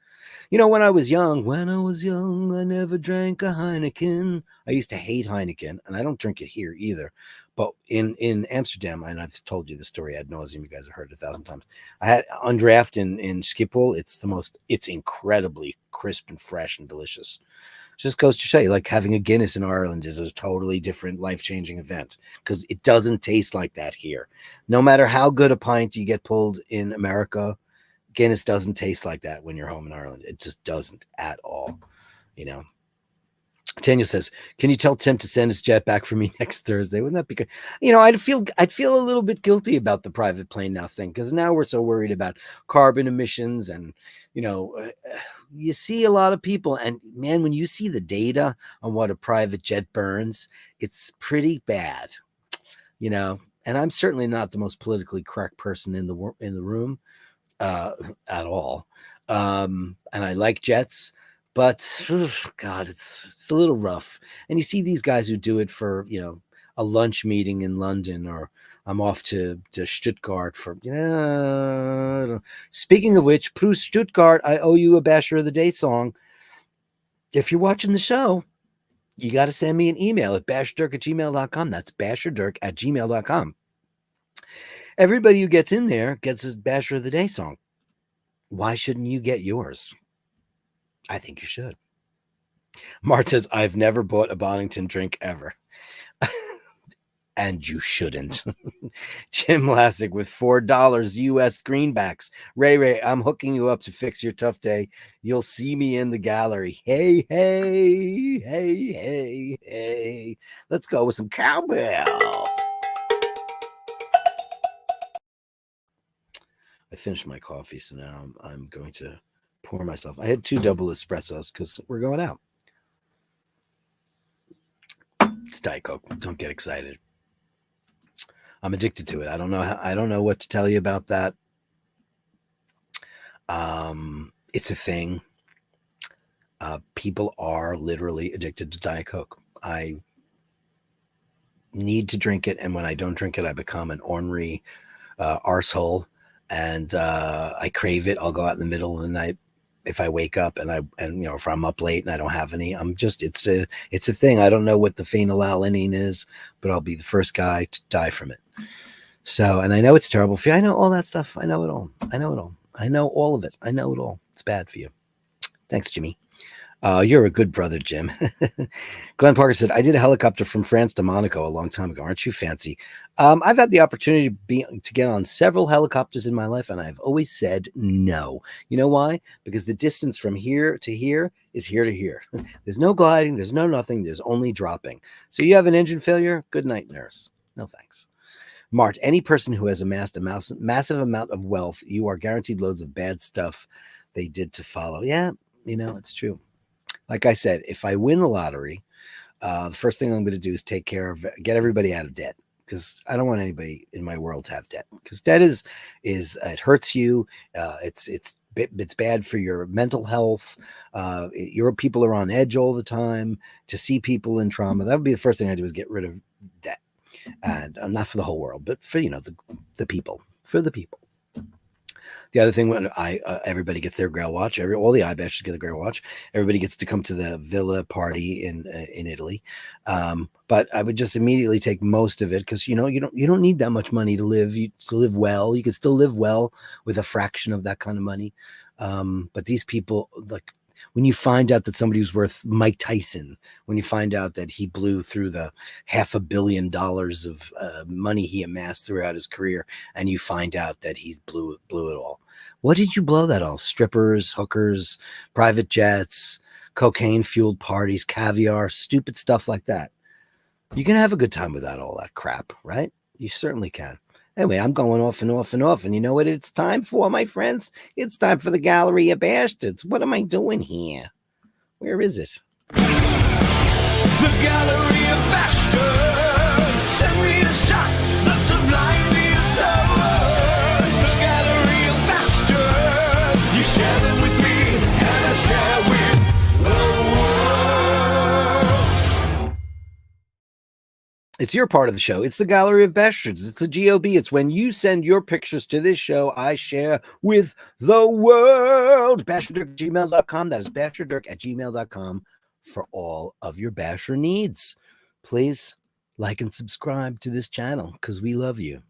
You know, when I was young, I never drank a Heineken. I used to hate Heineken, and I don't drink it here either. But in Amsterdam, and I've told you the story ad nauseum, you guys have heard it 1,000 times. I had undraft in Schiphol. It's incredibly crisp and fresh and delicious. Just goes to show you, like having a Guinness in Ireland is a totally different life-changing event because it doesn't taste like that here. No matter how good a pint you get pulled in America, Guinness doesn't taste like that when you're home in Ireland. It just doesn't at all, you know. Tanya says, "Can you tell Tim to send his jet back for me next Thursday? Wouldn't that be good?" You know, I'd feel a little bit guilty about the private plane now thing because now we're so worried about carbon emissions, and you know, you see a lot of people, and man, when you see the data on what a private jet burns, it's pretty bad, you know. And I'm certainly not the most politically correct person in the room at all, and I like jets. But God, it's a little rough. And you see these guys who do it for, you know, a lunch meeting in London, or I'm off to Stuttgart for, you know. Speaking of which, Proust Stuttgart, I owe you a Basher of the Day song. If you're watching the show, you got to send me an email at basherdirk@gmail.com. That's basherdirk@gmail.com. Everybody who gets in there gets his Basher of the Day song. Why shouldn't you get yours? I think you should. Mart says, "I've never bought a Boddington drink ever." And you shouldn't. Jim Lassick with $4 US greenbacks. Ray, I'm hooking you up to fix your tough day. You'll see me in the gallery. Hey, hey, hey, hey, hey. Let's go with some cowbell. I finished my coffee, so now I'm going to pour myself. I had 2 double espressos because we're going out. It's Diet Coke. Don't get excited. I'm addicted to it. I don't know what to tell you about that. It's a thing. People are literally addicted to Diet Coke. I need to drink it, and when I don't drink it, I become an ornery arsehole, and I crave it. I'll go out in the middle of the night if I wake up, and you know, if I'm up late and I don't have any. It's a thing. I don't know what the phenylalanine is, but I'll be the first guy to die from it. So, and I know it's terrible for you. I know all that stuff. I know it all. I know all of it. I know it all. It's bad for you. Thanks, Jimmy. You're a good brother, Jim. Glenn Parker said, "I did a helicopter from France to Monaco a long time ago. Aren't you fancy?" I've had the opportunity to get on several helicopters in my life, and I've always said no. You know why? Because the distance from here to here is here to here. There's no gliding. There's no nothing. There's only dropping. So you have an engine failure? Good night, nurse. No thanks. Mart, any person who has amassed a massive amount of wealth, you are guaranteed loads of bad stuff they did to follow. Yeah, you know, it's true. Like I said, if I win the lottery, the first thing I'm going to do is get everybody out of debt, because I don't want anybody in my world to have debt, because debt is it hurts you. It's bad for your mental health. Your people are on edge all the time. To see people in trauma, that would be the first thing I do, is get rid of debt. And not for the whole world, but for, you know, the people, for the people. The other thing, when everybody gets their Grail watch, all the eyebashers get a Grail watch. Everybody gets to come to the villa party in Italy. But I would just immediately take most of it, because you don't need that much money to live well. You can still live well with a fraction of that kind of money. But these people, like, when you find out that somebody's worth Mike Tyson, when you find out that he blew through the $500 million of money he amassed throughout his career, and you find out that he blew it all. What did you blow that all? Strippers, hookers, private jets, cocaine-fueled parties, caviar, stupid stuff like that. You can have a good time without all that crap, right? You certainly can. Anyway, I'm going off and off and off. And you know what it's time for, my friends? It's time for the Gallery of Bastards. What am I doing here? Where is it? The Gallery of Bashtards. Send me the shots, the sublime, the absurd. The Gallery of Bashtards. You share them with me, and I share with the world. It's your part of the show. It's the Gallery of Bastards. It's the GOB. It's when you send your pictures to this show, I share with the world. Basherdirk@gmail.com. That is Basherdirk@gmail.com for all of your basher needs. Please like and subscribe to this channel, because we love you.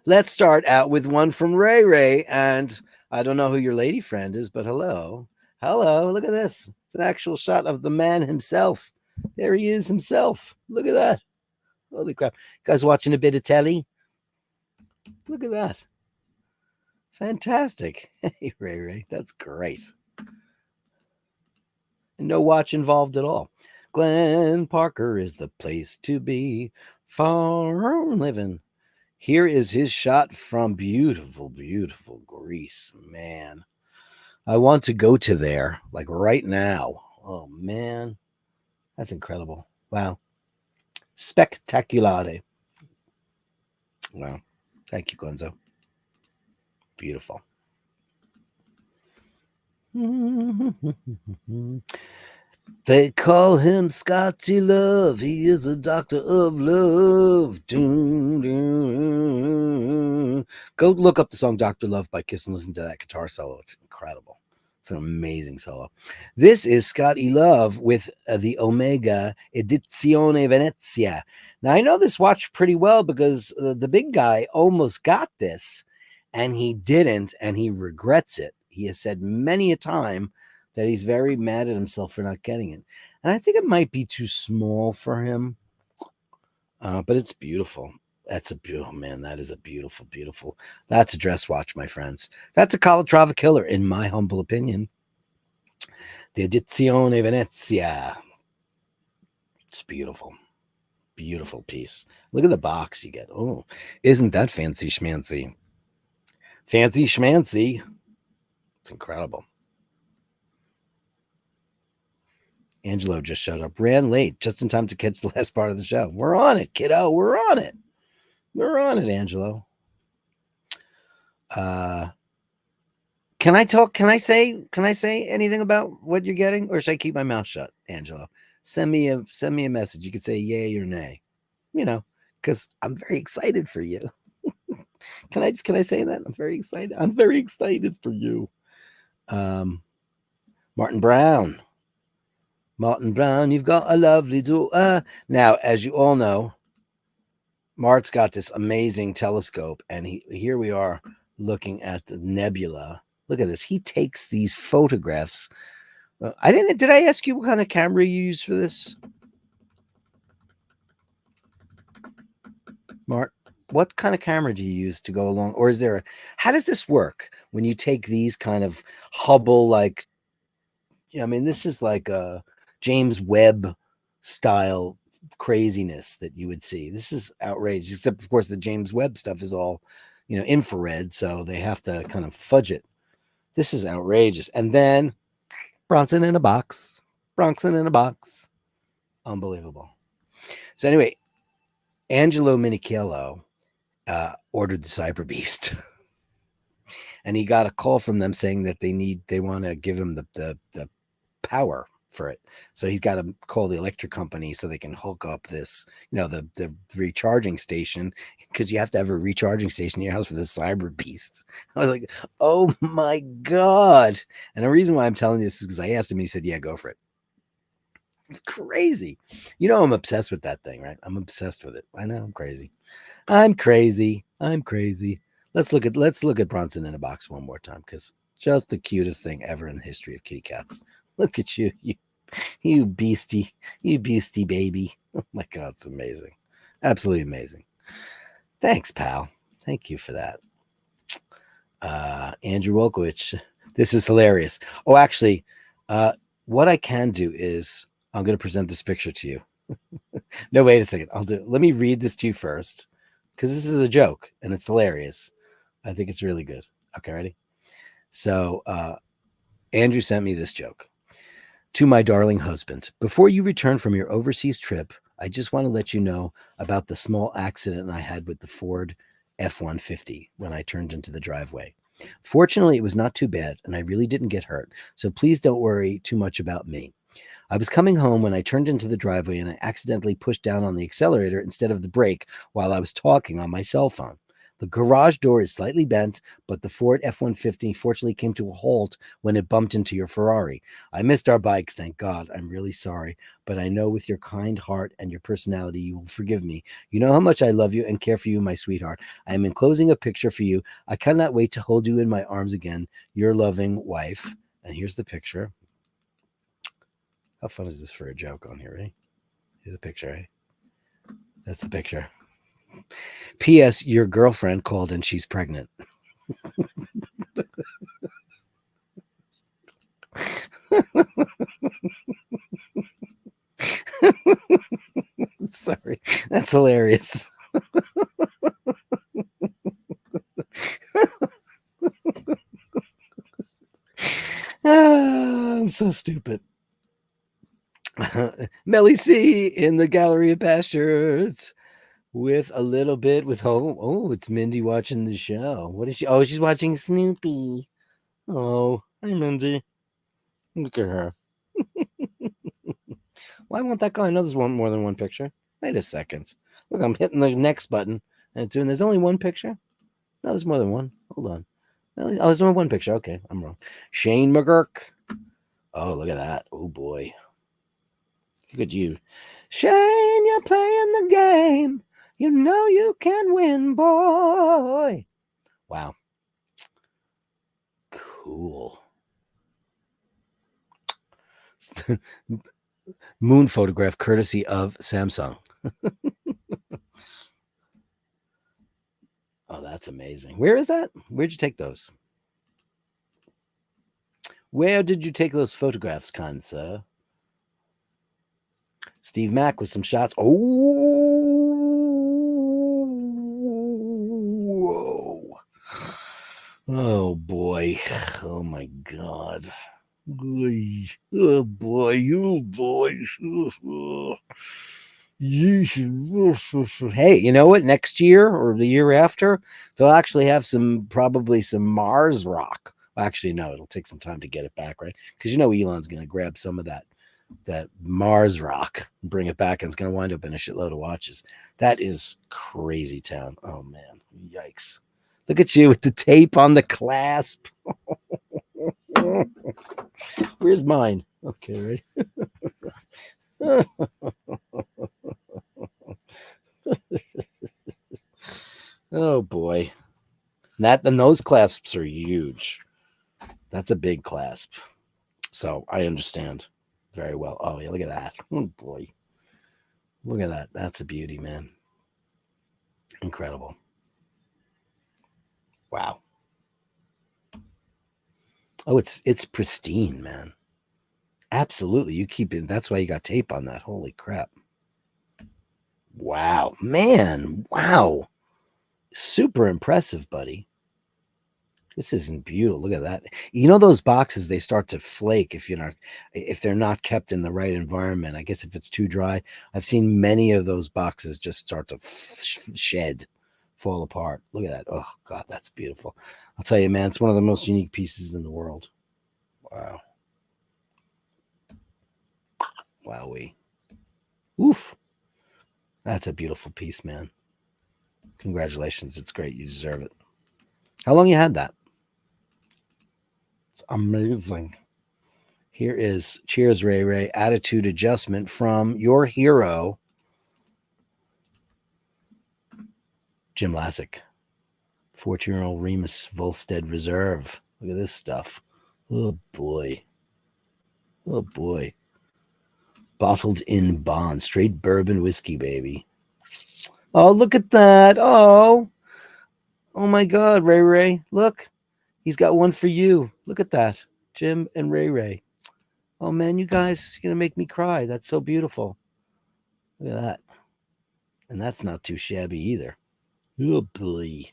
Let's start out with one from Ray Ray. And I don't know who your lady friend is, but hello. Hello. Look at this. It's an actual shot of the man himself. There he is himself. Look at that. Holy crap. You guys watching a bit of telly? Look at that. Fantastic. Hey, Ray Ray. That's great. And no watch involved at all. Glen Parker is the place to be. Farm living. Here is his shot from beautiful, beautiful Greece. Man, I want to go to there, like right now. Oh, man. That's incredible. Wow. Spectaculare. Wow. Thank you, Glenzo. Beautiful. They call him Scotty Love. He is a doctor of love. Doom, doom. Go look up the song Dr. Love by Kiss and listen to that guitar solo. It's incredible. It's an amazing solo. This is Scotty Love with the Omega Edizione Venezia. Now, I know this watch pretty well, because the big guy almost got this, and he didn't, and he regrets it. He has said many a time that he's very mad at himself for not getting it. And I think it might be too small for him, but it's beautiful. That's a beautiful, man. That is a beautiful, beautiful. That's a dress watch, my friends. That's a Calatrava killer, in my humble opinion. The Edizione Venezia. It's beautiful. Beautiful piece. Look at the box you get. Oh, isn't that fancy schmancy? Fancy schmancy. It's incredible. Angelo just showed up. Ran late, just in time to catch the last part of the show. We're on it, kiddo. We're on it. We're on it, Angelo. Can I talk? Can I say anything about what you're getting, or should I keep my mouth shut, Angelo? Send me a message. You can say yay or nay, because I'm very excited for you. Can I say that? I'm very excited. I'm very excited for you. Martin Brown, you've got a lovely daughter. Now, as you all know, Mart's got this amazing telescope, and here we are looking at the nebula. Look at this. He takes these photographs. Did I ask you what kind of camera you use for this? Mart, what kind of camera do you use to go along? Or how does this work when you take these kind of Hubble, like, this is like a James Webb style craziness that you would see. This is outrageous, except of course the James Webb stuff is all, infrared, so they have to kind of fudge it. This is outrageous. And then Bronson in a box. Unbelievable. So anyway, Angelo Minichello ordered the Cyber Beast. And he got a call from them saying that they want to give him the power for it. So he's got to call the electric company so they can hook up this, the recharging station, because you have to have a recharging station in your house for the cyber beast. I was like, oh my God. And the reason why I'm telling you this is because I asked him, he said, yeah, go for it. It's crazy. I'm obsessed with that thing, right? I'm obsessed with it. I know I'm crazy. I'm crazy. Let's look at Bronson in a box one more time, because just the cutest thing ever in the history of kitty cats. Look at you, you beastie baby. Oh my God, it's amazing. Absolutely amazing. Thanks, pal. Thank you for that. Andrew Wolkowicz, this is hilarious. Oh, actually, what I can do is I'm going to present this picture to you. No, wait a second. Let me read this to you first, because this is a joke and it's hilarious. I think it's really good. Okay, ready? So, Andrew sent me this joke. To my darling husband, before you return from your overseas trip, I just want to let you know about the small accident I had with the Ford F-150 when I turned into the driveway. Fortunately, it was not too bad, and I really didn't get hurt, so please don't worry too much about me. I was coming home when I turned into the driveway, and I accidentally pushed down on the accelerator instead of the brake while I was talking on my cell phone. The garage door is slightly bent, but the Ford F-150 fortunately came to a halt when it bumped into your Ferrari. I missed our bikes, thank God. I'm really sorry, but I know with your kind heart and your personality, you will forgive me. You know how much I love you and care for you, my sweetheart. I am enclosing a picture for you. I cannot wait to hold you in my arms again. Your loving wife. And here's the picture. How fun is this for a joke on here, right? Here's the picture, right? That's the picture. P.S. Your girlfriend called and she's pregnant. Sorry. That's hilarious. I'm so stupid. Melly C in the Gallery of Bastards with a little bit with it's Mindy watching the show. What is she? Oh, she's watching Snoopy. Oh, hi Mindy. Look at her. Why won't that go? I know there's more than one picture. Wait a second. Look, I'm hitting the next button and it's doing. There's only one picture. No, there's more than one. Hold on. Oh, there's only one picture. Okay, I'm wrong. Shane McGurk. Oh, look at that. Oh boy. Look at you. Shane, you're playing the game. You know you can win, boy. Wow. Cool. Moon photograph courtesy of Samsung. Oh, that's amazing. Where is that? Where'd you take those? Where did you take those photographs, kind sir? Steve Mack with some shots. Oh, whoa. Oh boy. Oh my God. Oh boy. Oh boy. Hey, you know what? Next year or the year after, they'll actually have probably some Mars rock. Well, actually, no, it'll take some time to get it back, right? Because Elon's going to grab some of that Mars rock and bring it back, and it's going to wind up in a shitload of watches. That is crazy town. Oh man, yikes! Look at you with the tape on the clasp. Where's mine? Okay, right. Oh boy, and those clasps are huge. That's a big clasp, so I understand very well. Oh yeah, look at that. Oh boy, look at that. That's a beauty, man. Incredible. Wow. Oh, it's pristine, man. Absolutely. You keep it. That's why you got tape on that. Holy crap. Wow, man. Wow. Super impressive, buddy. This isn't beautiful. Look at that. Those boxes, they start to flake if they're not kept in the right environment. I guess if it's too dry. I've seen many of those boxes just start to shed, fall apart. Look at that. Oh God, that's beautiful. I'll tell you, man, it's one of the most unique pieces in the world. Wow. Wowee. Oof. That's a beautiful piece, man. Congratulations. It's great. You deserve it. How long you had that? It's amazing. Here is Cheers, Ray Ray. Attitude adjustment from your hero, Jim Lassick. 14-year-old Remus Volstead Reserve. Look at this stuff. Oh, boy. Oh, boy. Bottled in bond. Straight bourbon whiskey, baby. Oh, look at that. Oh. Oh, my God, Ray Ray. Look. He's got one for you. Look at that. Jim and Ray Ray. Oh, man, you guys, you're going to make me cry. That's so beautiful. Look at that. And that's not too shabby either. Oh, boy.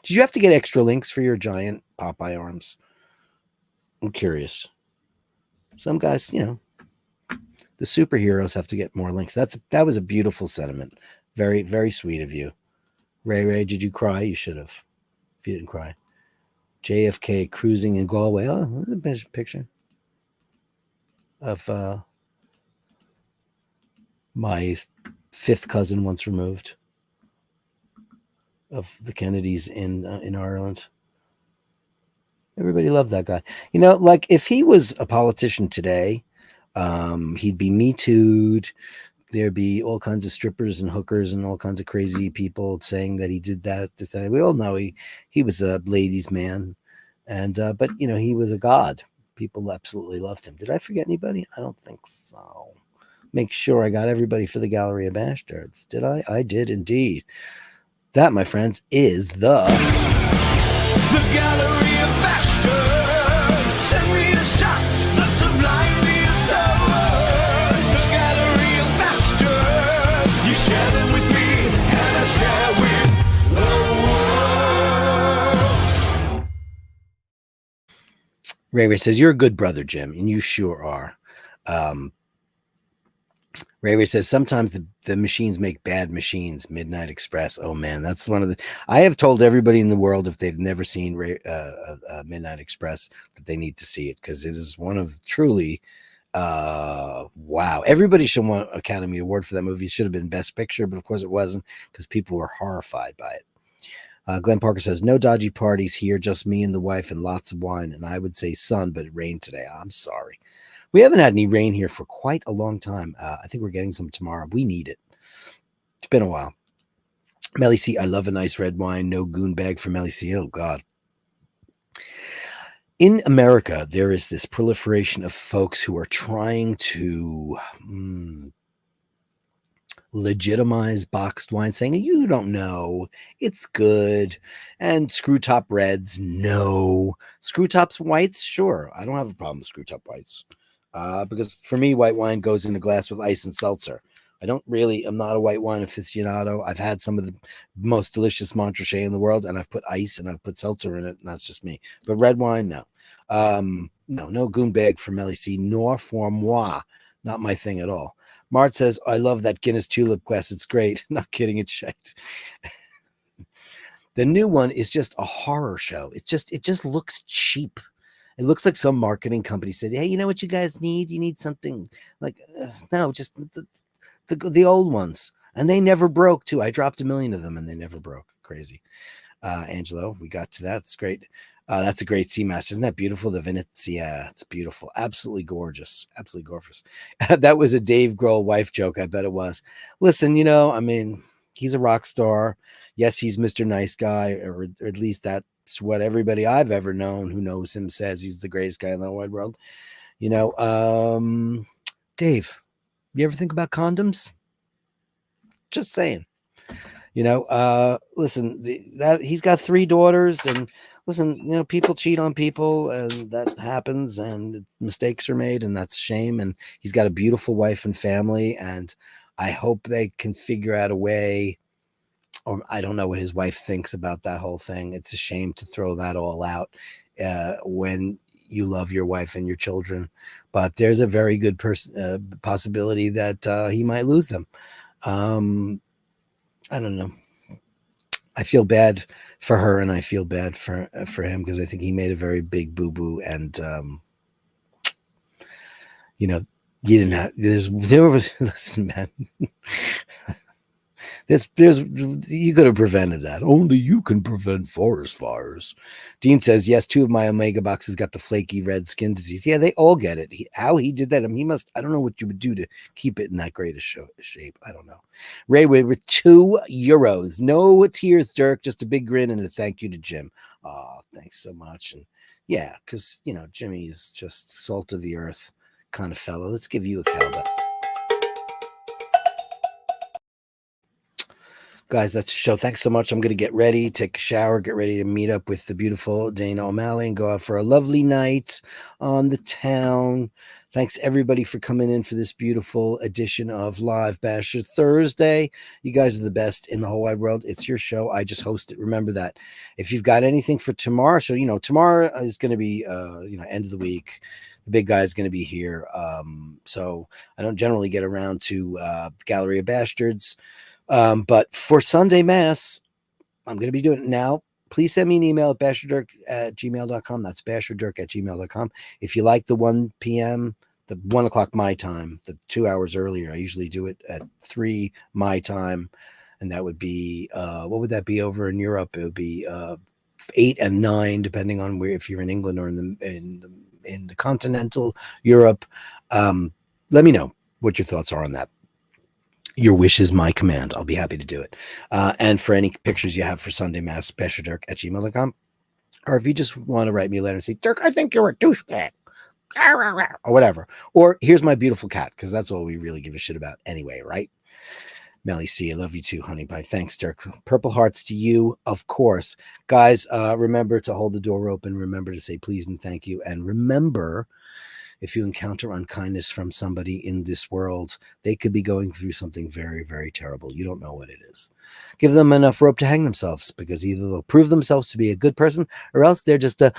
Did you have to get extra links for your giant Popeye arms? I'm curious. Some guys, you know, the superheroes have to get more links. That was a beautiful sentiment. Very, very sweet of you. Ray Ray, did you cry? You should have. If you didn't cry. JFK cruising in Galway. Oh, that's a best picture of my fifth cousin once removed of the Kennedys in Ireland. Everybody loved that guy. You know, like if he was a politician today, he'd be Me Too'd. There'd be all kinds of strippers and hookers and all kinds of crazy people saying that he did that. This, that. We all know he was a ladies' man, and but you know he was a god. People absolutely loved him. Did I forget anybody? I don't think so. Make sure I got everybody for the Gallery of Bashtards. Did I? I did indeed. That, my friends, is the Gallery of Bashtards. Send me the shots, the sublime, the absurd. The Gallery of Bashtards. You share them with me, and I share with the world. Ray Ray says, you're a good brother, Jim, and you sure are. Ray Ray says, sometimes the machines make bad machines. Midnight Express. Oh, man, that's one of the... I have told everybody in the world, if they've never seen Midnight Express, that they need to see it, because it is one of truly... wow. Everybody should want an Academy Award for that movie. It should have been Best Picture, but of course it wasn't, because people were horrified by it. Glenn Parker says, no dodgy parties here, just me and the wife and lots of wine. And I would say sun, but it rained today. I'm sorry. We haven't had any rain here for quite a long time. I think we're getting some tomorrow. We need it. It's been a while. Melly C, I love a nice red wine. No goon bag for Melly C. Oh, God. In America, there is this proliferation of folks who are trying to legitimize boxed wine, saying, you don't know, it's good. And screw top reds, no. Screw tops whites, sure. I don't have a problem with screw top whites. Because for me, white wine goes in a glass with ice and seltzer. I'm not a white wine aficionado. I've had some of the most delicious Montrachet in the world, and I've put ice and I've put seltzer in it, and that's just me. But red wine, no. No goon bag for Melly C, nor for moi. Not my thing at all. Mart says, I love that Guinness tulip glass. It's great. Not kidding, it's shite. The new one is just a horror show. It just looks cheap. It looks like some marketing company said, hey, you know what you guys need? You need something like, no, just the old ones. And they never broke, too. I dropped 1 million of them, and they never broke. Crazy. Angelo, we got to that. It's great. That's a great Speedmaster. Isn't that beautiful? The Venezia. It's beautiful. Absolutely gorgeous. Absolutely gorgeous. That was a Dave Grohl wife joke. I bet it was. Listen, you know, I mean, he's a rock star. Yes, he's Mr. Nice Guy, or at least that's what everybody I've ever known who knows him says. He's the greatest guy in the wide world. You know, Dave, you ever think about condoms? Just saying. You know, listen, that he's got 3 daughters, and listen, you know, people cheat on people, and that happens, and mistakes are made, and that's a shame. And he's got a beautiful wife and family, and I hope they can figure out a way, or I don't know what his wife thinks about that whole thing. It's a shame to throw that all out when you love your wife and your children, but there's a very good possibility that he might lose them. I don't know. I feel bad for her, and I feel bad for him, because I think he made a very big boo-boo, and You know, you didn't have, there was, listen, man. You could have prevented that. Only you can prevent forest fires. Dean says, yes, 2 of my Omega boxes got the flaky red skin disease. Yeah, they all get it. How he did that, I mean, he must, I don't know what you would do to keep it in that great a shape. I don't know. Ray with €2. No tears, Dirk, just a big grin and a thank you to Jim. Oh, thanks so much. And yeah, because, you know, Jimmy is just salt of the earth kind of fellow. Let's give you a cowbell. Guys, that's the show. Thanks so much. I'm going to get ready, take a shower, get ready to meet up with the beautiful Dana O'Malley and go out for a lovely night on the town. Thanks, everybody, for coming in for this beautiful edition of Live Basher Thursday. You guys are the best in the whole wide world. It's your show. I just host it. Remember that. If you've got anything for tomorrow, so, you know, tomorrow is going to be, end of the week. The big guy is going to be here. So I don't generally get around to Gallery of Bastards. But for Sunday Mass, I'm going to be doing it now. Please send me an email at basherdirk@gmail.com. That's basherdirk@gmail.com. If you like the 1 p.m., the 1 o'clock my time, the 2 hours earlier, I usually do it at 3 my time. And that would be, what would that be over in Europe? It would be 8 and 9, depending on where, if you're in England or in the continental Europe. Let me know what your thoughts are on that. Your wish is my command. I'll be happy to do it. And for any pictures you have for Sunday Mass, basherdirk@gmail.com. Or if you just want to write me a letter and say, Dirk, I think you're a douchebag. Or whatever. Or here's my beautiful cat, because that's all we really give a shit about anyway, right? Melly C, I love you too, honey pie. Thanks, Dirk. Purple hearts to you, of course. Guys, remember to hold the door open. Remember to say please and thank you. And remember, if you encounter unkindness from somebody in this world, they could be going through something very, very terrible. You don't know what it is. Give them enough rope to hang themselves, because either they'll prove themselves to be a good person or else they're just a